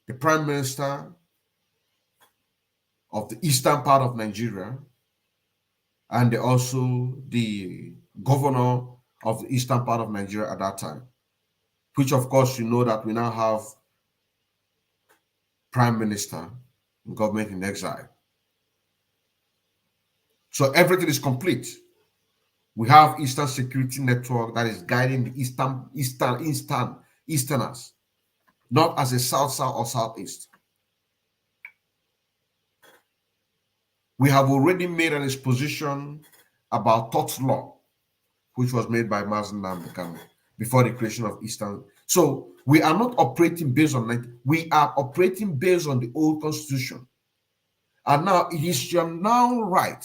the prime minister of the eastern part of Nigeria and also the governor of the eastern part of Nigeria at that time, which of course you know that we now have prime minister and government in exile. So everything is complete. We have Eastern Security Network that is guiding the Easterners, not as a South-South or Southeast. We have already made an exposition about tort law, which was made by Mazen Nnamdi Kanu before the creation of Eastern. So we are not operating based on we are operating based on the old constitution. And now it is your now right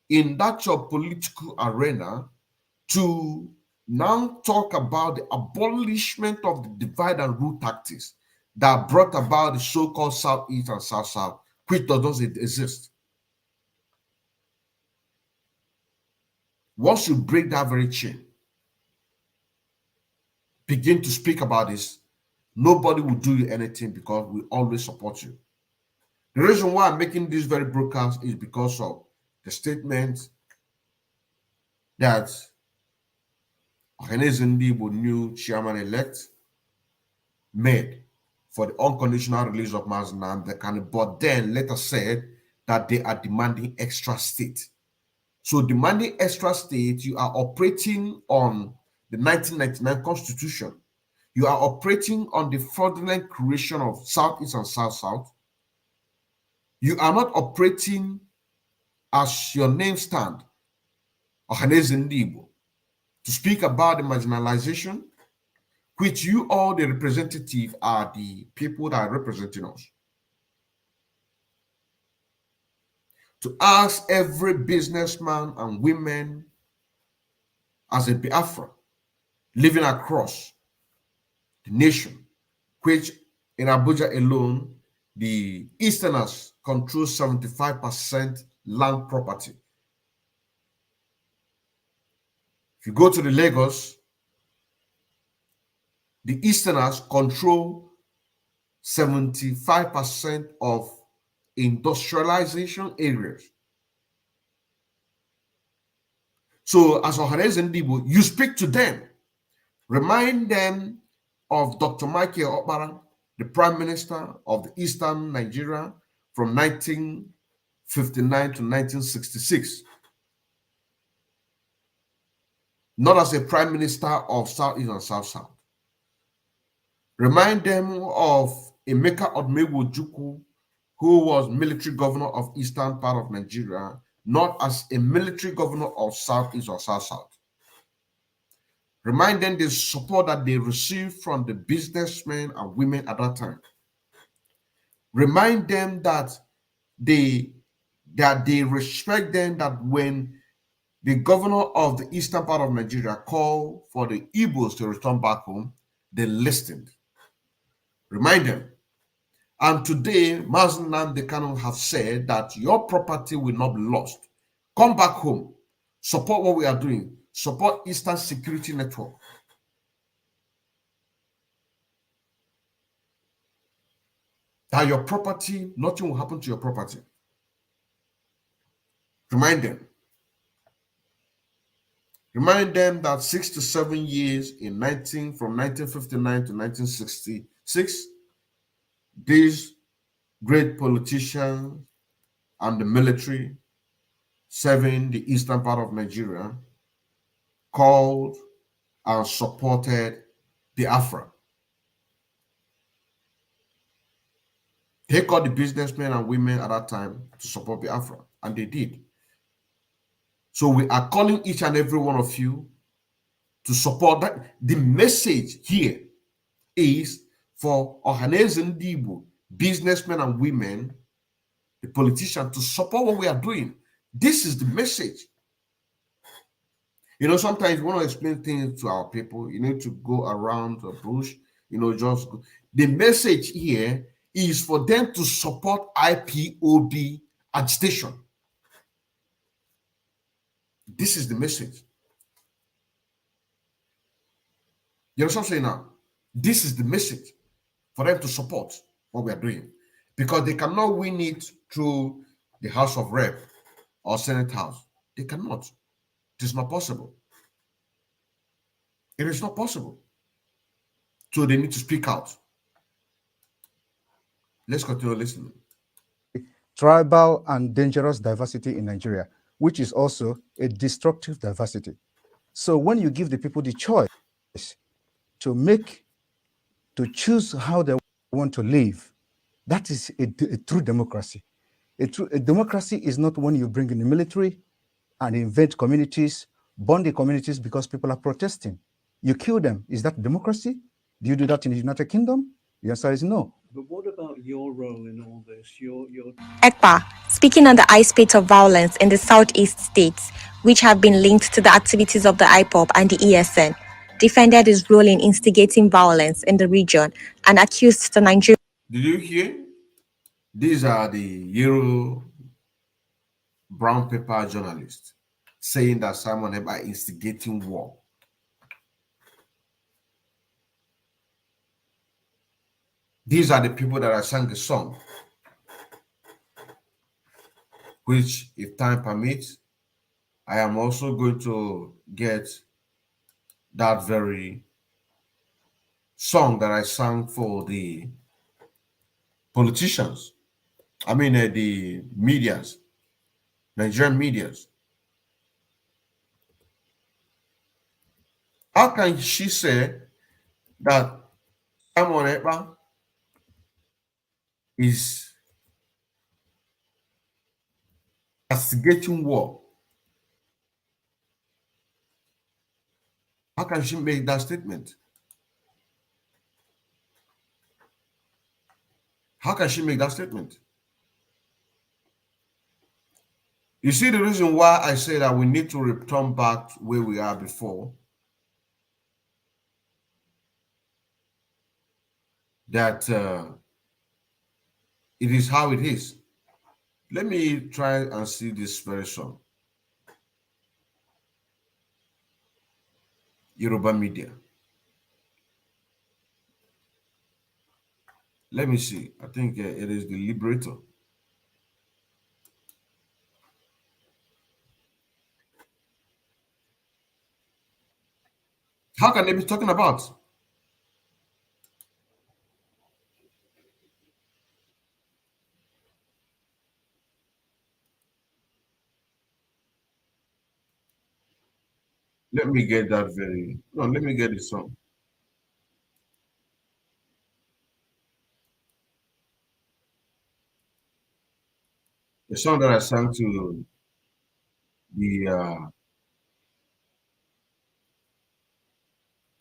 in that your political arena to now talk about the abolishment of the divide and rule tactics that brought about the so-called Southeast and South-South, which doesn't exist. Once you break that very chain, begin to speak about this, nobody will do you anything because we always support you. The reason why I'm making this very broadcast is because of the statement that Ohaneze Ndi Igbo new chairman-elect made for the unconditional release of Mazen Nnamdi Kanu, but then later said that they are demanding extra state. So demanding extra state, you are operating on the 1999 Constitution. You are operating on the fraudulent creation of Southeast and South-South. You are not operating as your name stand, Ohaneze Ndi Igbo, to speak about the marginalization, which you all the representative are the people that are representing us. To ask every businessman and women as a Biafra living across the nation, which in Abuja alone, the Easterners control 75% land property. If you go to the Lagos, the Easterners control 75% of industrialization areas. So as Ohaneze Ndi Igbo, you speak to them, remind them of Dr. Michael Okpara, the Prime Minister of the Eastern Nigeria from 1959 to 1966. Not as a Prime Minister of Southeast and South-South. Remind them of Emeka Odumegwu, who was military governor of eastern part of Nigeria, not as a military governor of southeast or south-south. Remind them the support that they received from the businessmen and women at that time. Remind them that they respect them, that when the governor of the eastern part of Nigeria called for the Igbos to return back home, they listened. Remind them. And today, Mazen Nnamdi Kanu have said that your property will not be lost. Come back home. Support what we are doing. Support Eastern Security Network. That your property, nothing will happen to your property. Remind them. Remind them that 6 to 7 years from 1959 to 1966, these great politicians and the military serving the eastern part of Nigeria called and supported the Biafra. They called the businessmen and women at that time to support the Biafra, and they did. So we are calling each and every one of you to support that. The message here is for Ohaneze Ndi Igbo, businessmen and women, the politicians, to support what we are doing. This is the message. You know, sometimes you want to explain things to our people, you need to go around the bush, just go. The message here is for them to support IPOB agitation. This is the message. You know what I'm saying now? This is the message for them to support what we are doing, because they cannot win it through the House of Rep or Senate House. They cannot. It is not possible. It is not possible. So they need to speak out. Let's continue listening. Tribal and dangerous diversity in Nigeria, which is also a destructive diversity. So when you give the people the choice to choose how they want to live, that is a true democracy. A democracy is not when you bring in the military and invent communities, burn the communities because people are protesting. You kill them. Is that democracy? Do you do that in the United Kingdom? The answer is no. But what about your role in all this? Your Ekpa, speaking on the high spate of violence in the southeast states, which have been linked to the activities of the IPOB and the ESN, defended his role in instigating violence in the region and accused the Nigerian. Did you hear? These are the Euro brown paper journalists saying that Simon Epka instigating war. These are the people that I sang the song, which, if time permits, I am also going to get that very song that I sang for the politicians. I mean, the medias, Nigerian medias. How can she say that Simon Epka is instigating war? How can she make that statement? How can she make that statement? You see, the reason why I say that we need to return back to where we are before, that it is how it is. Let me try and see this very song. Yoruba media. Let me see. I think it is the Liberator. How can they be talking about? Let me get that very. No, let me get the song. The song that I sang to the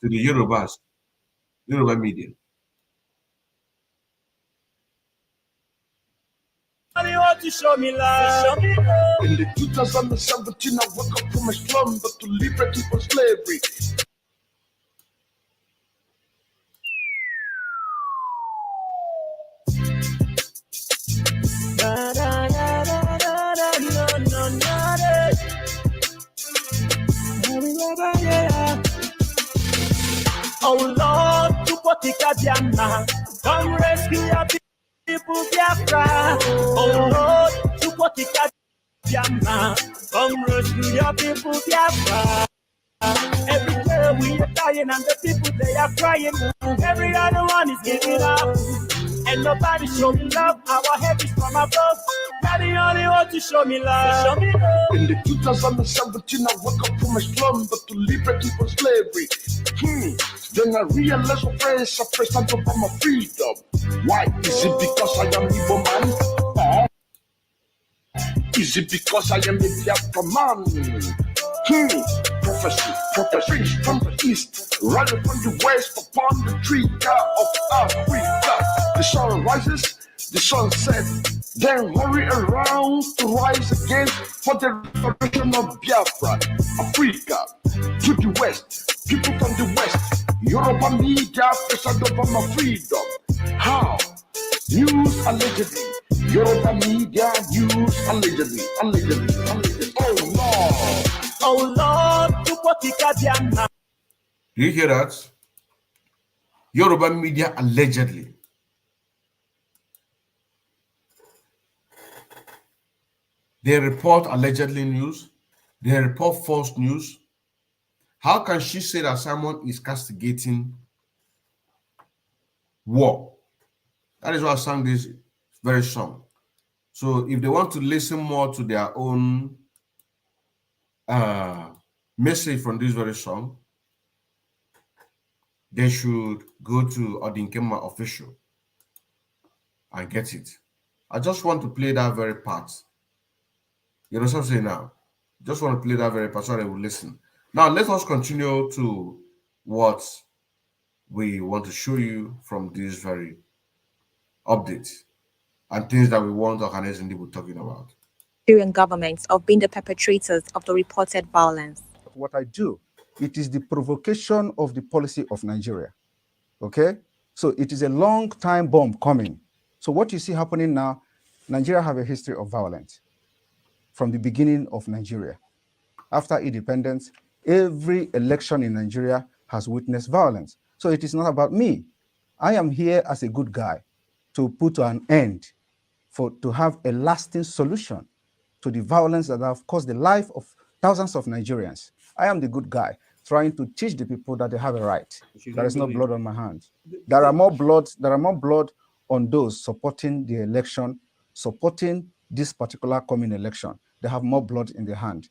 Yoruba media. In the 2017, I woke up from my slumber to liberate you from slavery. Oh Lord, Chupotika Diana, come rescue your people, Biafra. Oh Lord, Chupotika Diana, come rescue your people, Biafra. Every day we are dying and the people they are crying. Every other one is giving up. And nobody showing love. Our head is from above. You're the only one to show me love. Show me love. In the 2017, I woke up from my slumber to liberate you from slavery. Then I realized a phrase, I stand up for my freedom. Why? Is it because I am Igbo man? Or is it because I am a Biafra man? Prophecy from the east, rising from the west upon the trigger of Africa. The sun rises, the sun sets, then hurry around to rise again for the restoration of Biafra. Africa to the west, people from the west, Yoruba media pressured over my freedom. How? News allegedly. Yoruba media news allegedly. Oh Lord. Oh Lord, Chupotika Diana. Do you hear that? Yoruba media allegedly. They report allegedly news. They report false news. How can she say that Simon is castigating war? That is why I sang this very song. So if they want to listen more to their own message from this very song, they should go to Odinkema Official and get it. I just want to play that very part. You know what I'm saying now? Just want to play that very part so they will listen. Now let us continue to what we want to show you from this very update and things that we want Ohaneze Ndi Igbo talking about. Nigerian governments of being the perpetrators of the reported violence. What I do, it is the provocation of the policy of Nigeria. Okay? So it is a long time bomb coming. So what you see happening now, Nigeria have a history of violence from the beginning of Nigeria. After independence, every election in Nigeria has witnessed violence. So it is not about me. I am here as a good guy to put an end, to have a lasting solution to the violence that have caused the life of thousands of Nigerians. I am the good guy trying to teach the people that they have a right. There is no blood on my hands. There are more blood on those supporting the election, supporting this particular coming election. They have more blood in their hand.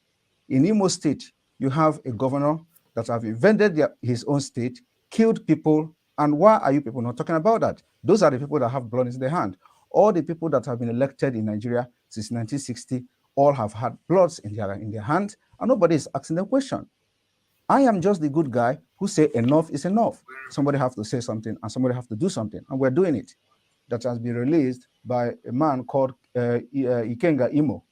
In Imo State, you have a governor that have invaded his own state, killed people, and why are you people not talking about that? Those are the people that have blood in their hand. All the people that have been elected in Nigeria since 1960 all have had bloods in their hand, and nobody is asking the question. I am just the good guy who say enough is enough. Somebody have to say something, and somebody have to do something, and we're doing it. That has been released by a man called Ikenga Imo,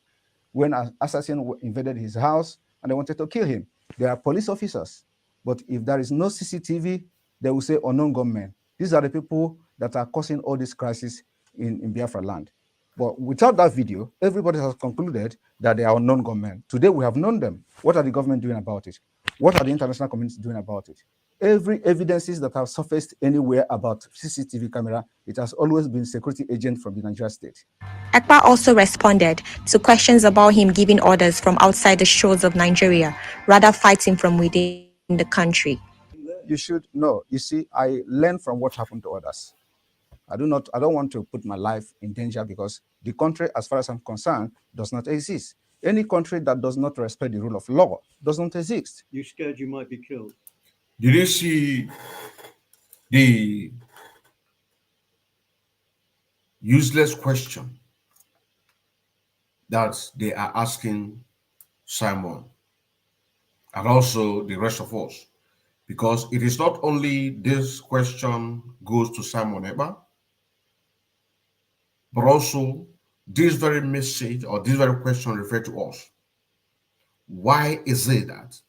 when an assassin invaded his house and they wanted to kill him. They are police officers, but if there is no CCTV, they will say unknown gunmen. These are the people that are causing all this crisis in Biafra land. But without that video, everybody has concluded that they are unknown gunmen. Today we have known them. What are the government doing about it? What are the international community doing about it? Every evidences that have surfaced anywhere about CCTV camera, it has always been security agent from the Nigeria state. Ekpa also responded to questions about him giving orders from outside the shores of Nigeria, rather fighting from within the country. You should know. You see, I learn from what happened to others. I don't want to put my life in danger because the country, as far as I'm concerned, does not exist. Any country that does not respect the rule of law does not exist. You're scared you might be killed. Did you see the useless question that they are asking Simon and also the rest of us. Because it is not only this question goes to Simon Epka, but also this very message or this very question referred to us. Why is it that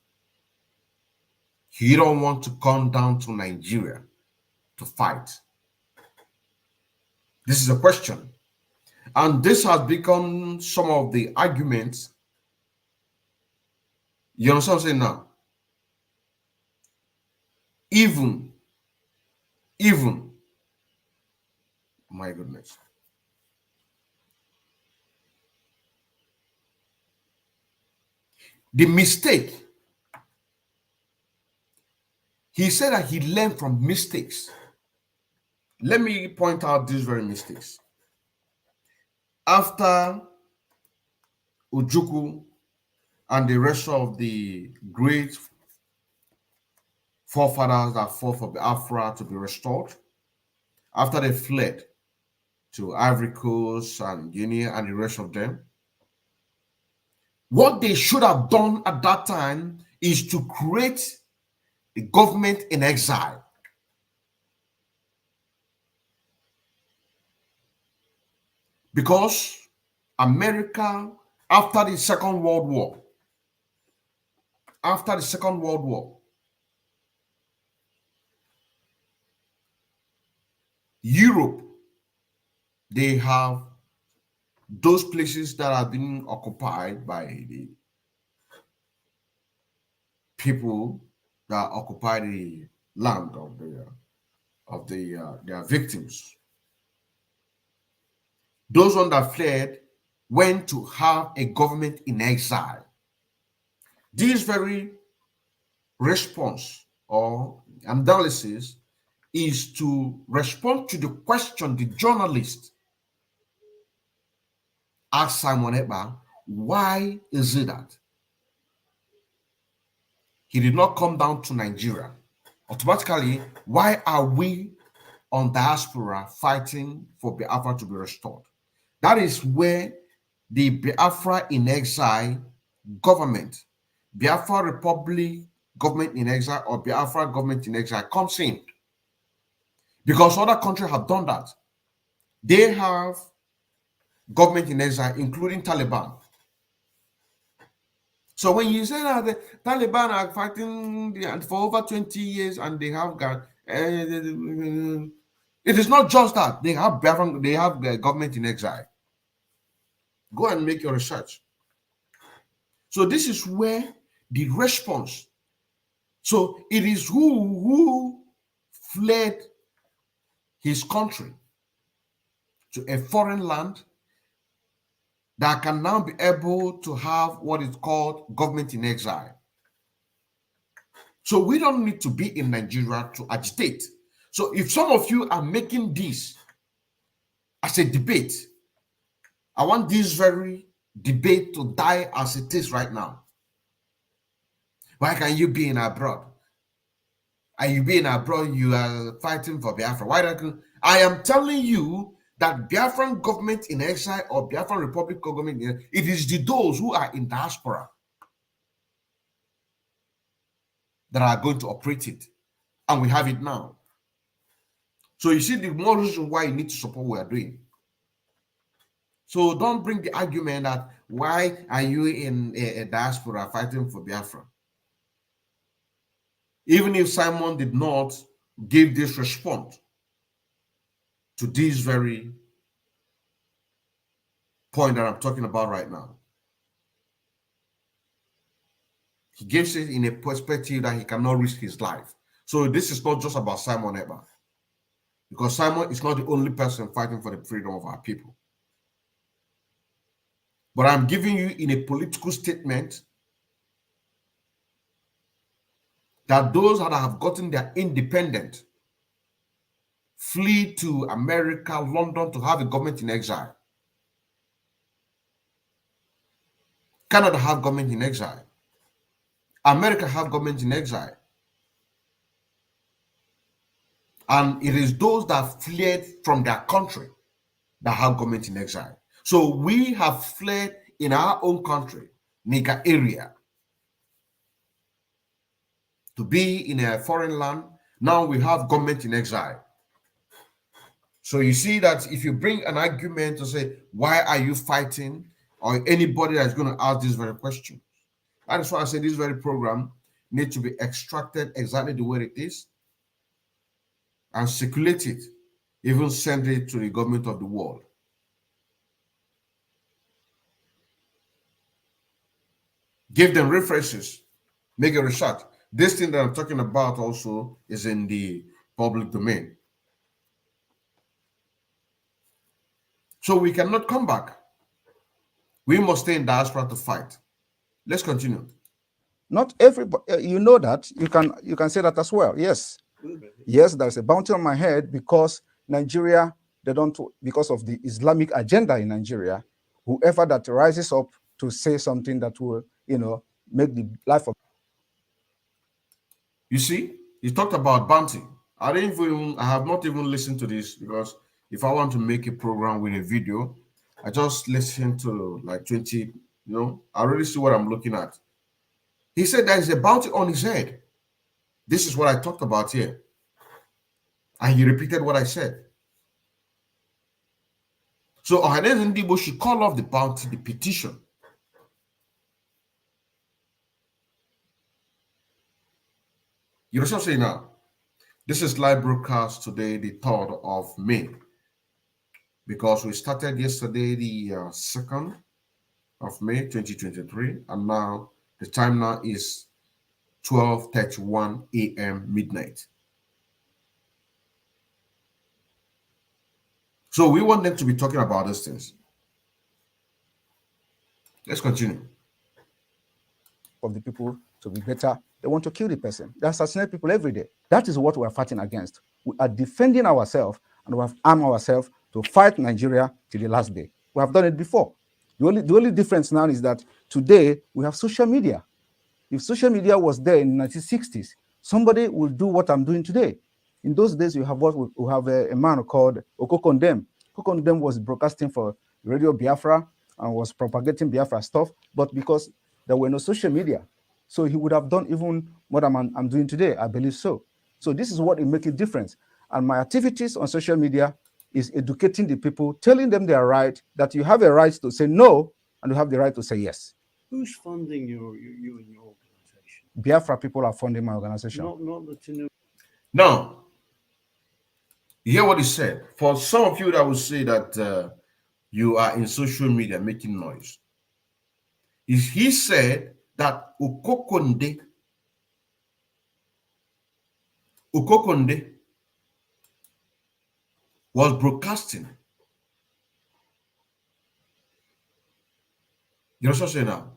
you don't want to come down to Nigeria to fight? This is a question. And this has become some of the arguments. You understand what I'm saying now? Even, my goodness. The mistake, he said that he learned from mistakes. Let me point out these very mistakes. After Ojukwu and the rest of the great forefathers that fought for Biafra to be restored, after they fled to Ivory Coast and Guinea and the rest of them, what they should have done at that time is to create the government in exile. Because America, after the Second World War, Europe, they have those places that have been occupied by the people that occupy the land of their victims. Those ones that fled went to have a government in exile. This very response or analysis is to respond to the question the journalist asked Simon Epka, why is it that he did not come down to Nigeria? Automatically, why are we on diaspora fighting for Biafra to be restored? That is where the Biafra in exile government, Biafra Republic government in exile or Biafra government in exile comes in. Because other countries have done that. They have government in exile, including Taliban. So when you say that the Taliban are fighting for over 20 years and they have got, it is not just that they have government in exile. Go and make your research. So this is where the response. So it is who fled his country to a foreign land that can now be able to have what is called government in exile. So we don't need to be in Nigeria to agitate. So if some of you are making this as a debate, I want this very debate to die as it is right now. Why can you be in abroad? And you be in abroad, you are fighting for Biafra. Why don't you? I am telling you that Biafran government in exile or Biafran Republic government, it is those who are in diaspora that are going to operate it. And we have it now. So you see the more reason why you need to support what we are doing. So don't bring the argument that why are you in a diaspora fighting for Biafra? Even if Simon did not give this response to this very point that I'm talking about right now. He gives it in a perspective that he cannot risk his life. So this is not just about Simon Epka, because Simon is not the only person fighting for the freedom of our people. But I'm giving you in a political statement that those that have gotten their independence flee to America, London to have a government in exile. Canada have government in exile. America have government in exile. And it is those that fled from their country that have government in exile. So we have fled in our own country, Niger area, to be in a foreign land. Now we have government in exile. So you see that if you bring an argument to say, why are you fighting? Or anybody that's going to ask this very question. That is why I say this very program needs to be extracted exactly the way it is and circulate it, even send it to the government of the world. Give them references, make a research. This thing that I'm talking about also is in the public domain. So we cannot come back. We must stay in diaspora to fight. Let's continue. Not everybody, you know that. You can say that as well. Yes. Yes, there's a bounty on my head because Nigeria, they don't, because of the Islamic agenda in Nigeria, whoever that rises up to say something that will, make the life of. You see, you talked about bounty. I have not even listened to this because if I want to make a program with a video, I just listen to like 20, I already see what I'm looking at. He said there is a bounty on his head. This is what I talked about here. And he repeated what I said. So Ohaneze Ndi Igbo should call off the bounty, the petition. You know what I'm saying now? This is live broadcast today, the 3rd of May. Because we started yesterday, the 2nd of May, 2023. And now, the time now is 12:31 a.m. midnight. So we want them to be talking about these things. Let's continue. Of the people to be better. They want to kill the person. They assassinate people every day. That is what we are fighting against. We are defending ourselves and we have armed ourselves to fight Nigeria till the last day. We have done it before. The only difference now is that today we have social media. If social media was there in the 1960s, somebody will do what I'm doing today. In those days, we have a man called Okokondem. Okokondem was broadcasting for Radio Biafra and was propagating Biafra stuff, but because there were no social media, so he would have done even what I'm doing today, I believe so. So this is what will make a difference. And my activities on social media is educating the people, telling them they are right, that you have a right to say no, and you have the right to say yes. Who's funding you and your organization? Biafra people are funding my organization. Not the Tinubu. Now, you hear what he said. For some of you that will say that you are in social media making noise, he said that Okokonde was broadcasting. You know what I'm saying now?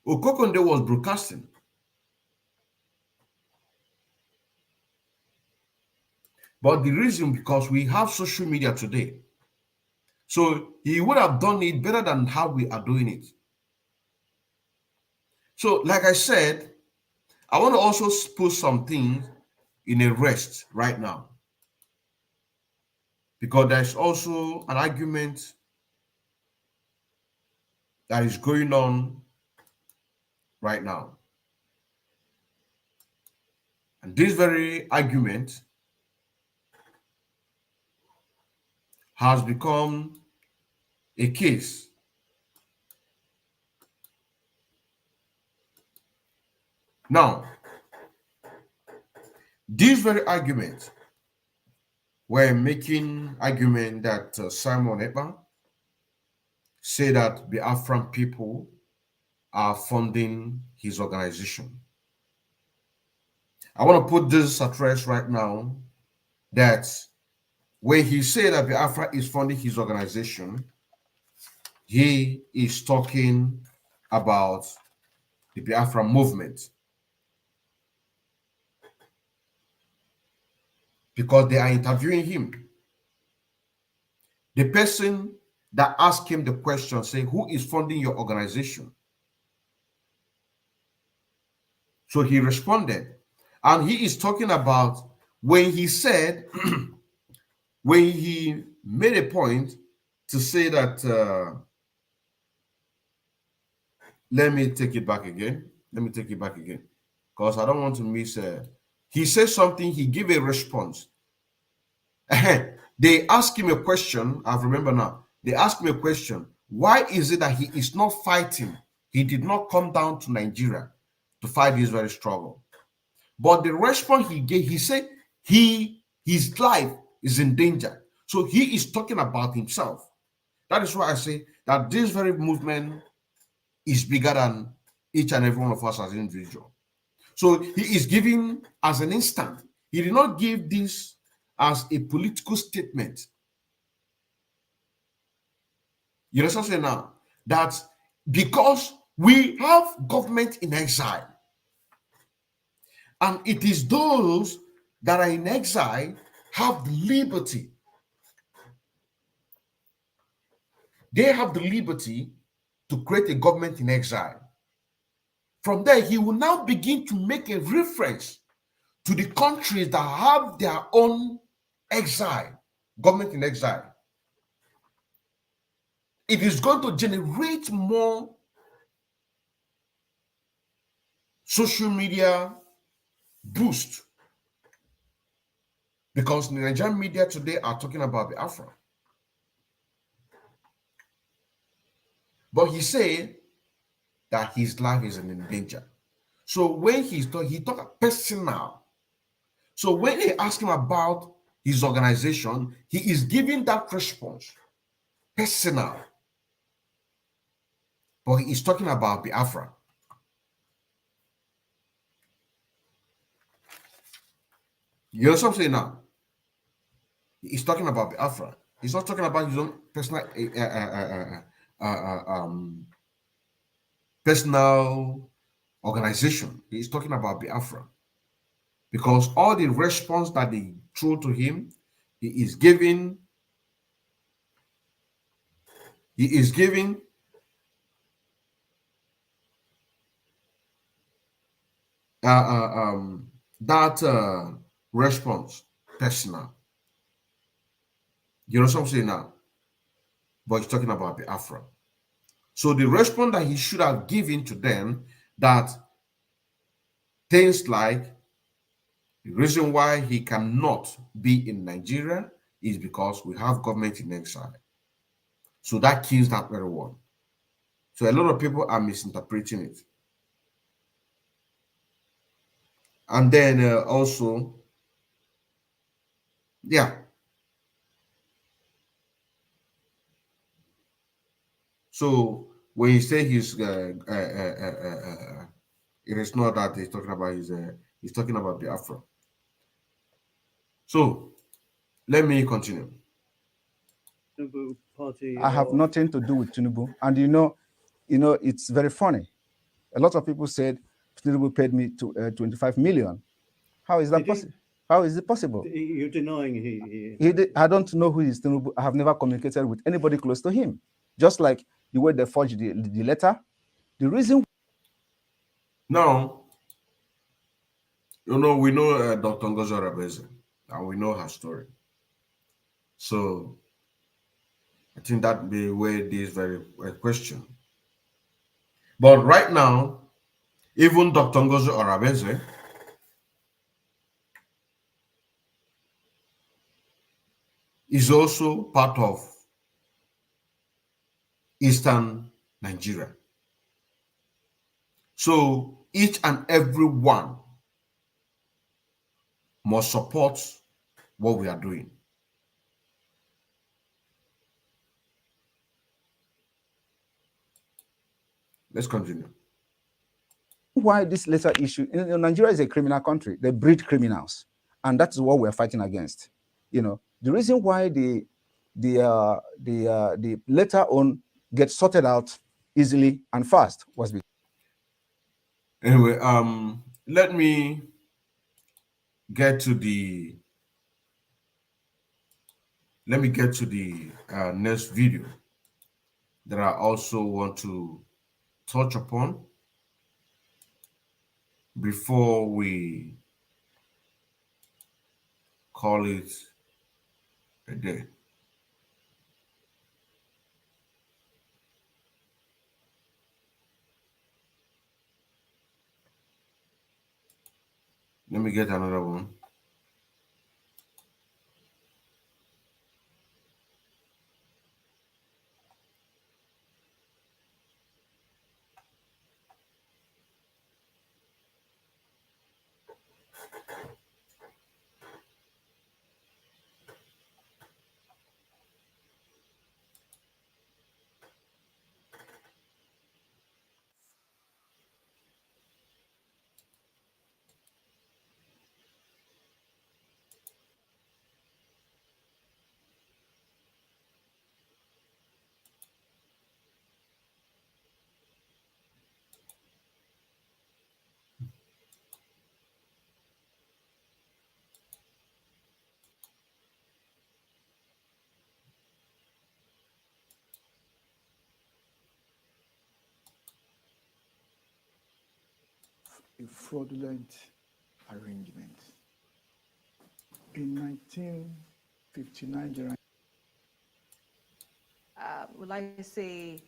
Okokonde was broadcasting. But the reason, because we have social media today. So he would have done it better than how we are doing it. So, like I said, I want to also put some things in a rest right now. Because there's also an argument that is going on right now. And this very argument has become a case. Now, this very argument, we're making argument that Simon Epka said that Biafran people are funding his organization. I want to put this at rest right now, that when he said that Biafra is funding his organization, he is talking about the Biafra movement. Because they are interviewing him. The person that asked him the question saying, who is funding your organization? So he responded. And he is talking about when he said, when he made a point to say that let me take it back again. Let me take it back again. Because I don't want to miss. He says something, he gave a response. They asked him a question. I remember now. They asked him a question. Why is it that he is not fighting? He did not come down to Nigeria to fight this very struggle. But the response he gave, he said his life is in danger. So he is talking about himself. That is why I say that this very movement is bigger than each and every one of us as an individual. So he is giving as an instant. He did not give this as a political statement. You understand what I'm saying now? That because we have government in exile, and it is those that are in exile have the liberty. They have the liberty to create a government in exile. From there, he will now begin to make a reference to the countries that have their own exile, government in exile. It is going to generate more social media boost because the Nigerian media today are talking about Biafra. But he said that his life is in danger. So when he talk personal. So when they ask him about his organization, he is giving that response personal. But he is talking about Biafra. You know what I'm saying now? He's talking about Biafra. He's not talking about his own personal organization. He's talking about Biafra. Because all the response that they threw to him, he is giving that response personal. You know what I'm saying now? But he's talking about Biafra. So the response that he should have given to them, that things like the reason why he cannot be in Nigeria is because we have government in exile. So that kills that very one. So a lot of people are misinterpreting it. And then also, yeah. So when you say it is not that he's talking about he's talking about Biafra. So let me continue. Tinubu party. I have nothing to do with Tinubu. And it's very funny. A lot of people said Tinubu paid me 25 million. How is that possible? How is it possible? You're denying I don't know who is Tinubu. I have never communicated with anybody close to him. Just like the way they forged the letter. The reason. Now, we know Dr. Ngozi Arabeze, and we know her story. So I think that may weigh this very question. But right now, even Dr. Ngozi Arabeze is also part of Eastern Nigeria. So each and every one must support what we are doing. Let's continue. Why this letter issue? Nigeria is a criminal country. They breed criminals, and that's what we're fighting against. The reason why the letter on gets sorted out easily and fast was because. Anyway, let me get to the next video that I also want to touch upon before we call it a day. Let me get another one. A fraudulent arrangement. In 1959, will I say,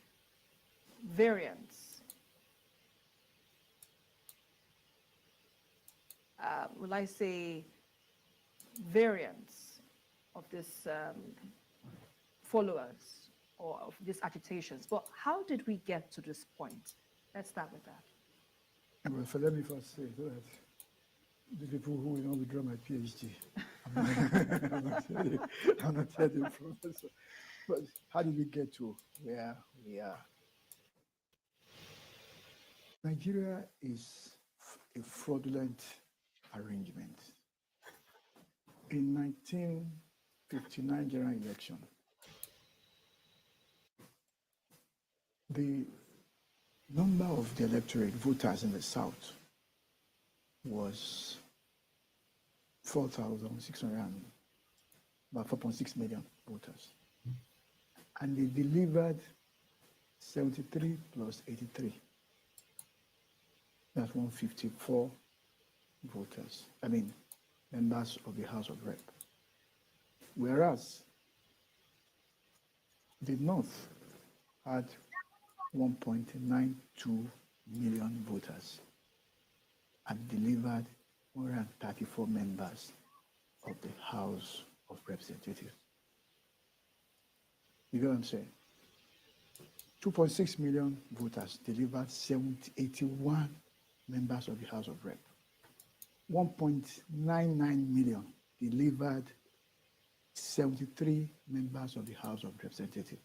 variants? Will I say variants of this followers or of these agitations? But how did we get to this point? Let's start with that. well, let me first say that the people who will not withdraw my PhD, I'm not yet a professor. But how did we get to where we are? Nigeria is a fraudulent arrangement. In 1959 general election, the number of the electorate voters in the South was 4,600, about 4.6 million voters. And they delivered 73 plus 83. That's 154 voters. Members of the House of Rep. Whereas the North had 1.92 million voters and delivered 134 members of the House of Representatives. You get what I'm saying? 2.6 million voters delivered 81 members of the House of Rep. 1.99 million delivered 73 members of the House of Representatives.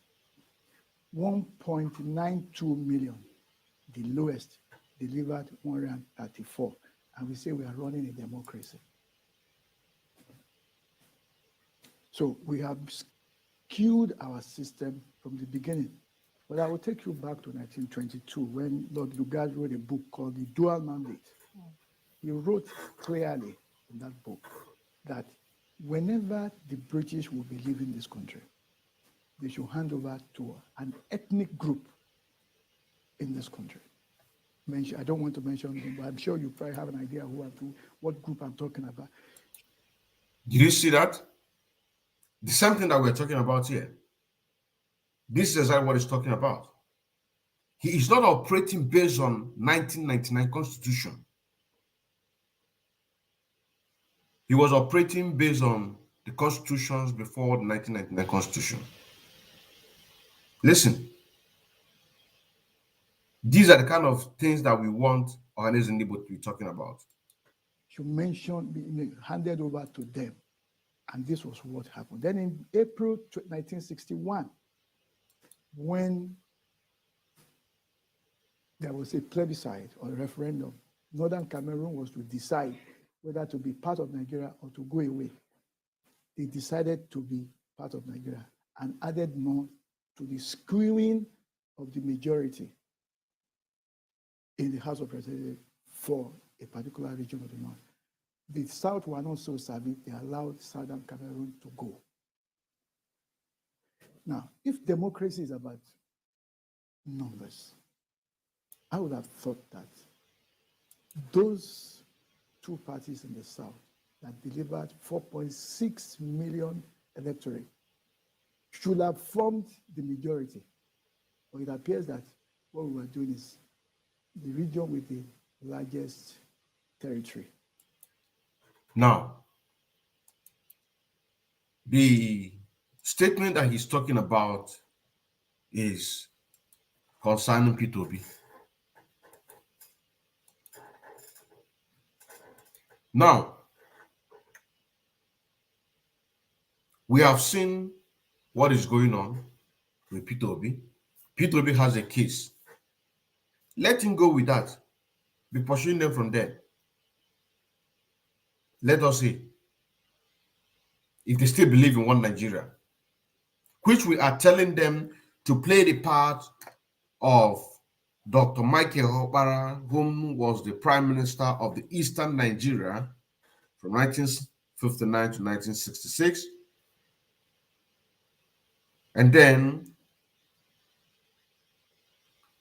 1.92 million, the lowest, delivered 134. And we say we are running a democracy. So we have skewed our system from the beginning. But I will take you back to 1922 when Lord Lugard wrote a book called The Dual Mandate. He wrote clearly in that book that whenever the British will be leaving this country, they should hand over to an ethnic group in this country. I don't want to mention them, but I'm sure you probably have an idea what group I'm talking about. Did you see that? The same thing that we're talking about here. This is exactly what he's talking about. He is not operating based on 1999 Constitution. He was operating based on the constitutions before the 1999 Constitution. Listen, these are the kind of things that we want Ohaneze Ndi Igbo to be talking about. You mentioned being handed over to them, and this was what happened. Then in April 1961, when there was a plebiscite or a referendum, Northern Cameroon was to decide whether to be part of Nigeria or to go away. They decided to be part of Nigeria and added more to the skewing of the majority in the House of Representatives for a particular region of the North. The South were not so savvy, they allowed Southern Cameroon to go. Now, if democracy is about numbers, I would have thought that those two parties in the South that delivered 4.6 million electorate should have formed the majority. But it appears that what we were doing is the region with the largest territory Now, the statement that he's talking about is concerning P2B. Now, we have seen what is going on with P2B. P2B has a case. Let him go with that. Be pursuing them from there. Let us see if they still believe in one Nigeria, which we are telling them to play the part of Dr. Michael Hopara, whom was the Prime Minister of the Eastern Nigeria from 1959 to 1966. And then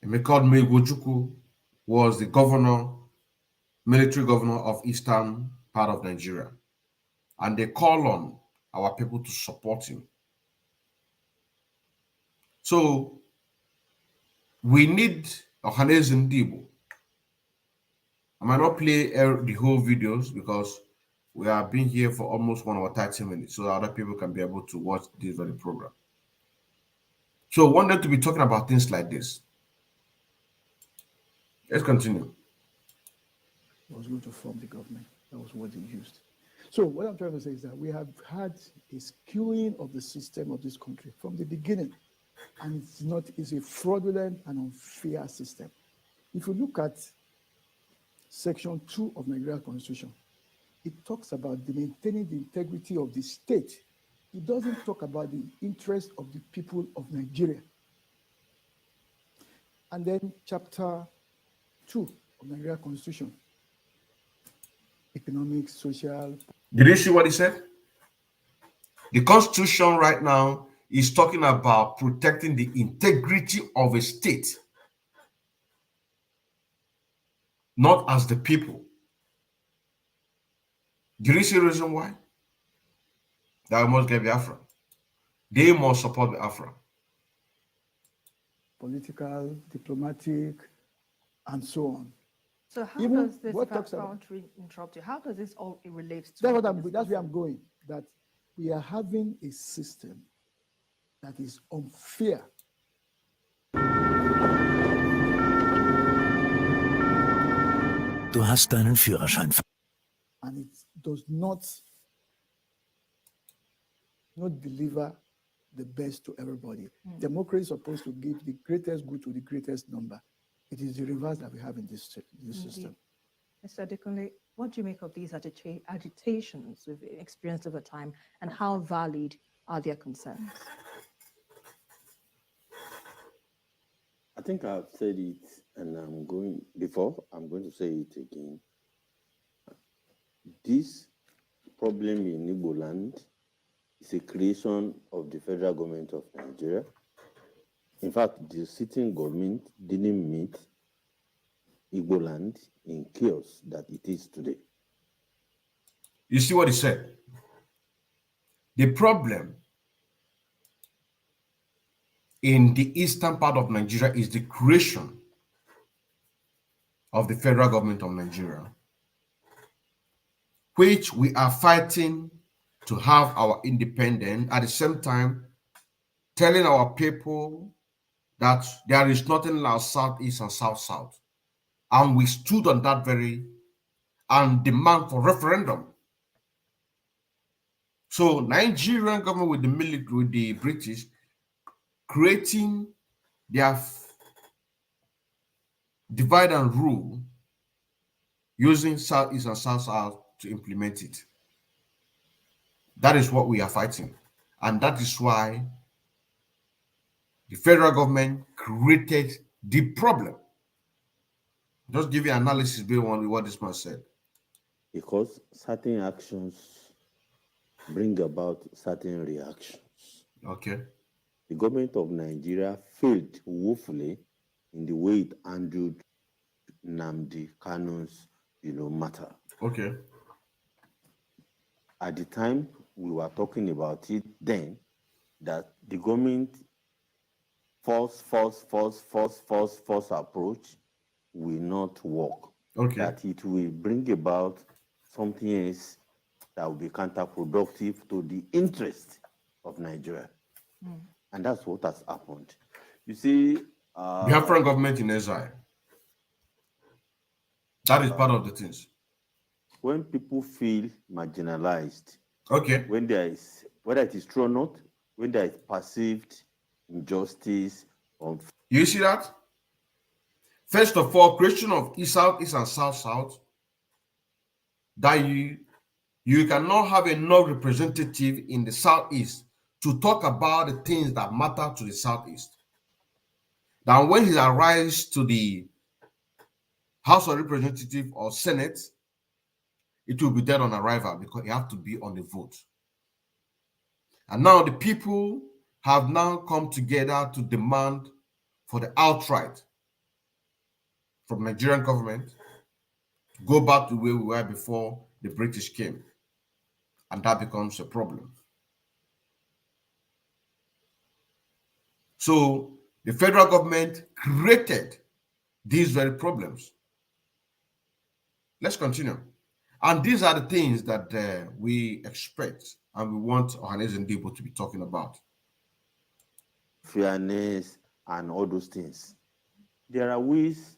Emeka Megwochukwu was the governor, military governor of Eastern part of Nigeria. And they call on our people to support him. So we need Ohaneze Ndi Igbo. I might not play the whole videos because we have been here for almost 1 hour 30 minutes, so other people can be able to watch this very program. So I wanted to be talking about things like this. Let's continue. I was going to form the government. That was what they used. So what I'm trying to say is that we have had a skewing of the system of this country from the beginning, and it's a fraudulent and unfair system. If you look at Section 2 of Nigeria Constitution, it talks about maintaining the integrity of the state. It doesn't talk about the interest of the people of Nigeria. And then Chapter 2 of Nigeria Constitution, economic, social. Did you see what he said? The Constitution right now is talking about protecting the integrity of a state, not as the people. Do you see the reason why? That we must get Biafra. They must support Biafra. Political, diplomatic, and so on. So how Even does this, what if talks I about- want to interrupt you, how does this all relate to? That's where I'm going, that we are having a system that is unfair. Du hast deinen Führerschein. And it does not deliver the best to everybody. Democracy is supposed to give the greatest good to the greatest number. It is the reverse that we have in this system. Mr. Adekunle, what do you make of these agitations we've experienced over time, and how valid are their concerns? I think I've said it, and I'm going to say it again. This problem in Igbo land is a creation of the federal government of Nigeria. In fact, the sitting government didn't meet Igbo land in chaos that it is today. You see what he said? The problem in the eastern part of Nigeria is the creation of the federal government of Nigeria, which we are fighting to have our independence, at the same time telling our people that there is nothing like Southeast and South-South. And we stood on that very and demand for referendum. So Nigerian government with the military, with the British, creating their divide and rule using Southeast and South-South to implement it. That is what we are fighting. And that is why the federal government created the problem. Just give you an analysis based on what this man said. Because certain actions bring about certain reactions. Okay. The government of Nigeria failed woefully in the way it handled Nnamdi Kanu's, matter. Okay. At the time we were talking about it then, that the government force approach will not work. Okay. That it will bring about something else that will be counterproductive to the interest of Nigeria. And that's what has happened. You see, Biafran government in exile. That is part of the things. when people feel marginalized, Okay. when there is, whether it is true or not, when there is perceived injustice, You see that? First of all, creation of South East and South South, that you cannot have enough representative in the Southeast to talk about the things that matter to the Southeast. Now, when he arrives to the House of Representatives or Senate, it will be dead on arrival because you have to be on the vote. And now the people have now come together to demand for the outright from Nigerian government to go back to where we were before the British came. And that becomes a problem. So the federal government created these very problems. Let's continue. And these are the things that we expect and we want Ohaneze Ndi Igbo to be talking about. fairness and all those things. There are ways,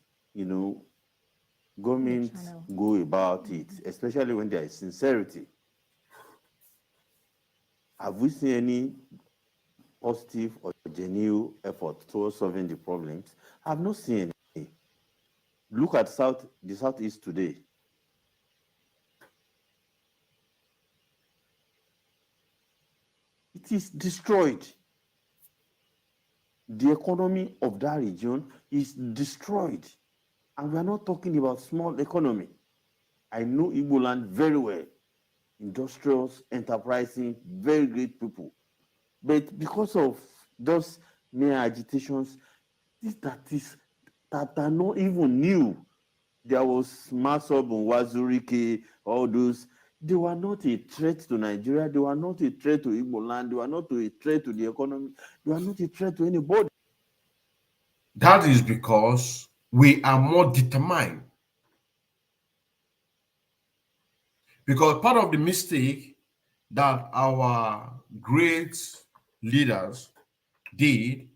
governments go about it, especially when there is sincerity. Have we seen any positive or genuine effort towards solving the problems? I've not seen any. Look at the Southeast today. It is destroyed. The economy of that region is destroyed. And we are not talking about small economy. I know Igbo land very well. Industrials, enterprising, very great people. But because of those mere agitations, that are not even new. There was Masob and Wazurike, all those. They were not a threat to Nigeria. They were not a threat to Igbo land. They were not a threat to the economy. They were not a threat to anybody. That is because we are more determined. Because part of the mistake that our great leaders did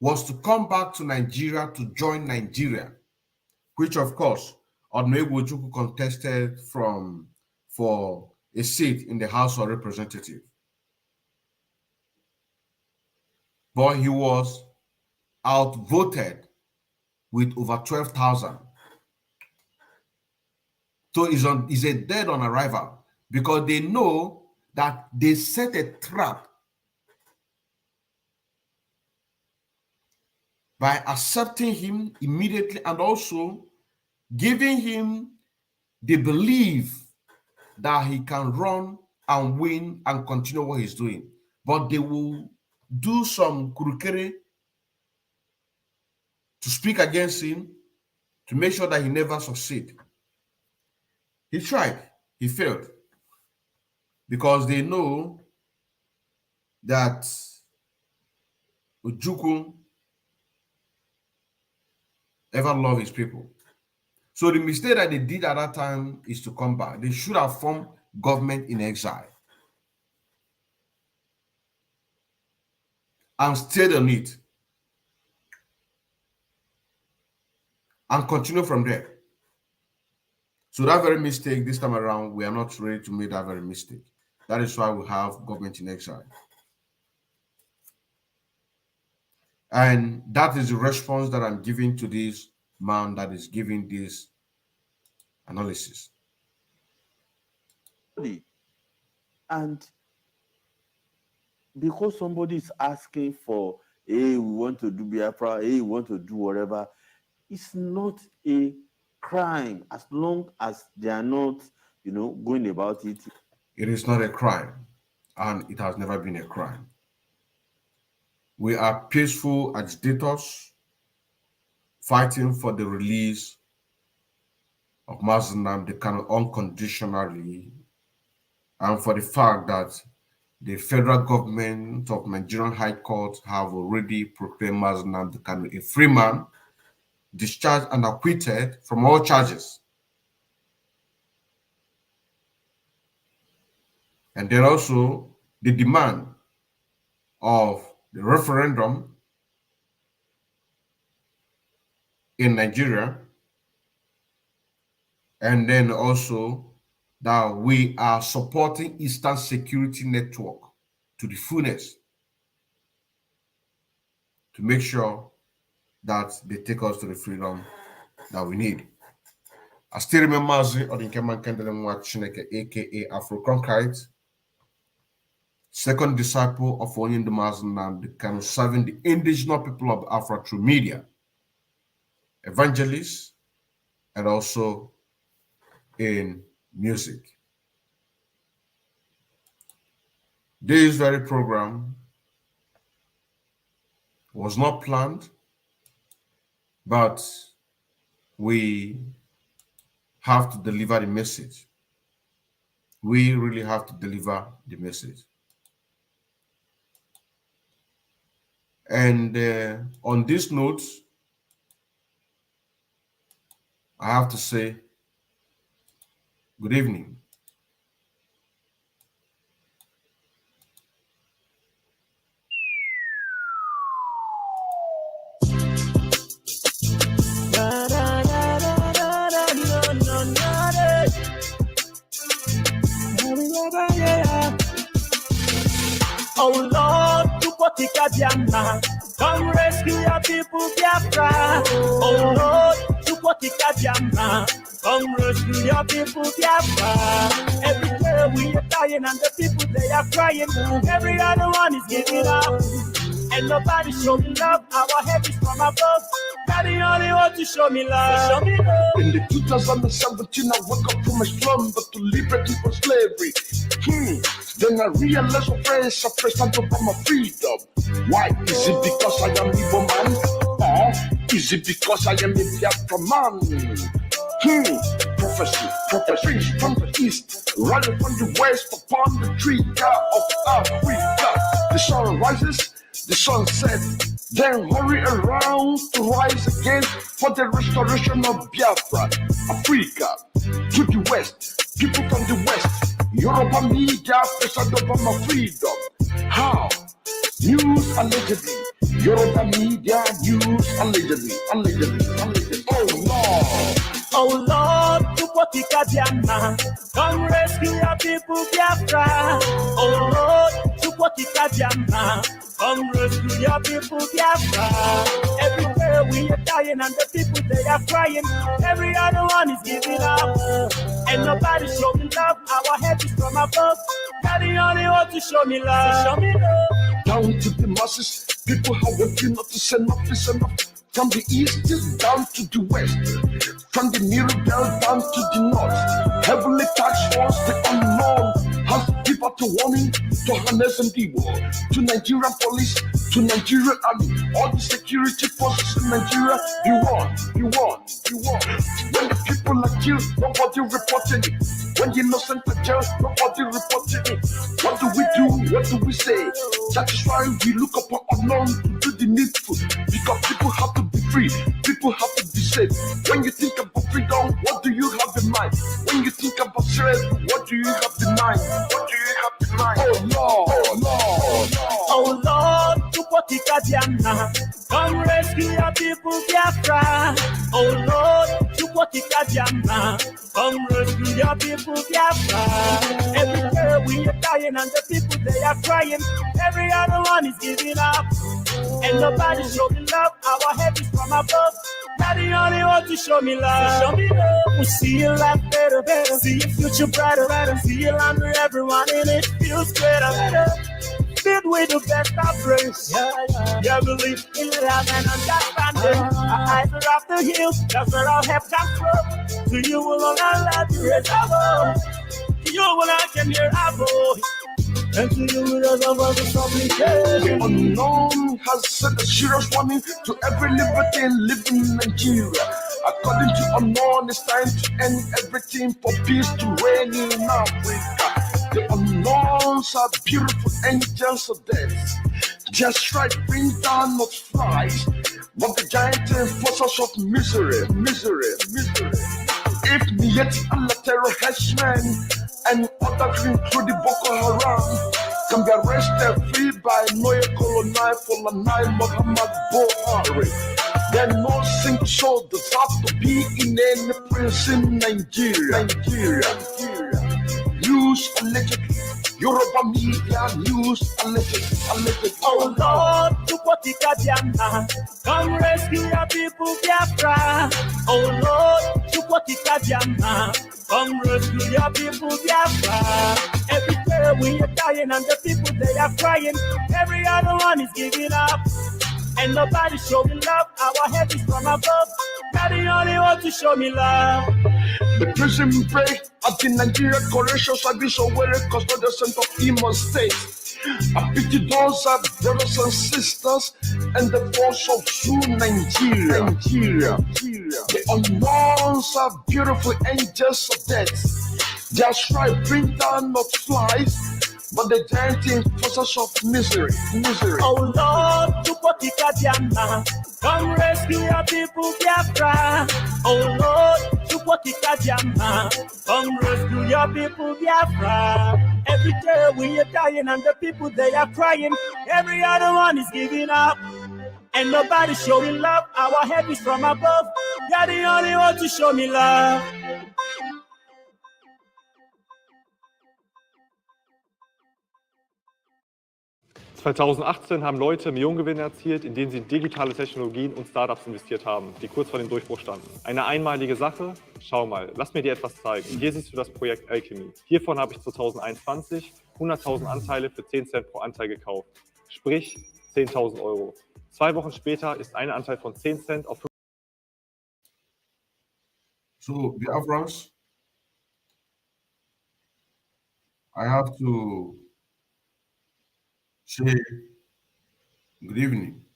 was to come back to Nigeria to join Nigeria, which of course Odumegwu contested for a seat in the House of Representatives. But he was outvoted with over 12,000. So he's a dead on arrival because they know that they set a trap by accepting him immediately and also giving him the belief that he can run and win and continue what he's doing. But they will do some kurukere to speak against him to make sure that he never succeed. He tried, he failed, because they know that Ojukwu ever love his people. So the mistake that they did at that time is to come back. They should have formed government in exile and stayed on it and continue from there. So that very mistake, this time around, we are not ready to make that very mistake. That is why we have government in exile. And that is the response that I'm giving to this man that is giving this analysis. And because somebody is asking for, hey, we want to do Biafra, hey, we want to do whatever, it's not a crime as long as they are not, going about it. It is not a crime, and it has never been a crime. We are peaceful agitators fighting for the release of Mazi Nnamdi Kanu unconditionally, and for the fact that the federal government of Nigerian High Court have already proclaimed Mazi Nnamdi Kanu a free man, discharged and acquitted from all charges. And then also the demand of the referendum in Nigeria, and then also that we are supporting Eastern Security Network to the fullness to make sure that they take us to the freedom that we need. I still remember Odinkeman Kendele Chineke, aka Afro Cronkite, second disciple of Onyin Mazin, kind of serving the indigenous people of Afro through media, evangelist, and also in music. This very program was not planned, but we have to deliver the message. We really have to deliver the message. And on this note, I have to say good evening. Oh Lord, Chukwuka Biafra, come rescue your people, Biafra. Oh Lord, Chukwuka Biafra, come rescue your people, Biafra. Every day we are dying and the people they are crying. Every other one is giving up, and nobody show me love. Our head is from above. You're the only one to show me love. Show me love. In the 2017, I woke up from my slumber to liberate me from slavery. Then I realized my friends are present over my freedom. Why? Is it because I am Igbo man? Or is it because I am a Biafra man? Prophecy from the east, running from the west upon the trigger of Africa. The sun rises, the sun sets, then hurry around to rise again for the restoration of Biafra. Africa to the west, people from the west, Yoruba media present over my freedom. How? News allegedly. Yoruba media news allegedly. Oh Lord. Oh Lord, Chukwuka Biafra, come rescue your people, Biafra. Oh Lord, Chukwuka Biafra, come rescue your people, Biafra. Every day we are dying and the people they are crying. Every other one is giving up, and nobody show me love. Our head is from above. You're the only one to show me love. Show me love. Down to the masses, people have working not to send enough is enough. From the east down to the west, from the middle belt down to the north. Heavily tax force, the unknown, has given a warning to Ohaneze Ndi Igbo, to Nigerian police, to Nigerian army, all the security forces in Nigeria. You won. When the people are killed, nobody reporting it. When the innocent are jailed, nobody reporting it. What do we do? What do we say? That is why we look upon unknown to do the needful, because people have to be free, people have to be safe. When you think about freedom, what do you have in mind? When you think about slavery, what do you have in mind? Oh Lord. Oh Lord, Chukwuka Biafra, come rescue your people, Biafra. Oh Lord, Chukwuka Biafra, come rescue your people, Biafra. Every day we are dying and the people they are crying. Every other one is giving up, and nobody show me love. Our head is from above. You're the only one to show me love. Show me love. We see your life better. See your future brighter. See your land where everyone in it feels better. Filled with the best of grace. Yeah, believe in love and understanding. I eyes are off the hill. That's where our help comes from. To you will all our love you raise our voice. To you will I can hear our voice. And to you will all of us supplication. The unknown has sent a serious warning to every libertine living in Nigeria. According to unknown, it's time to end everything for peace to reign in Africa. The unknowns are beautiful angels of death. Just right, bring down not flies, but the giant forces of misery. If me yet a terror henchmen and others including Boko Haram can be arrested free by Noye Colonel Folanai Muhammad Buhari. There no single soul deserves to be in any prison in Nigeria. News allegedly. Yoruba media news allegedly. Oh Lord, Chukwuka Diana, come rescue your people, Biafra. Oh Lord, Chukwuka Diana, come rescue your people, Biafra. Every day we are dying and the people they are crying. Every other one is giving up. And nobody showing love. Our head is from above. You're the only one to show me love. The prison break at the Nigeria Correctional Service of Were Custodial Center of Imo State. I pity those brothers and sisters and the force of true Nigeria. The unknowns are beautiful angels of death. Their stripe bring down not flies, but the giant forces of misery. Oh Lord, Chukwuka Diana, come rescue your people, Biafra. Oh Lord, Chukwuka Diana, come rescue your people, Biafra. Every day we are dying and the people they are crying. Every other one is giving up. And nobody showing love. Our head is from above. You're the only one to show me love. 2018 haben Leute Millionengewinne erzielt, indem sie in digitale Technologien und Startups investiert haben, die kurz vor dem Durchbruch standen. Eine einmalige Sache? Schau mal, lass mir dir etwas zeigen. Hier siehst du das Projekt Alchemy. Hiervon habe ich 2021 100.000 Anteile für 10 Cent pro Anteil gekauft. Sprich 10.000 Euro. 2 Wochen später ist ein Anteil von 10 Cent auf 5. So, Biafrans, I have to say good evening.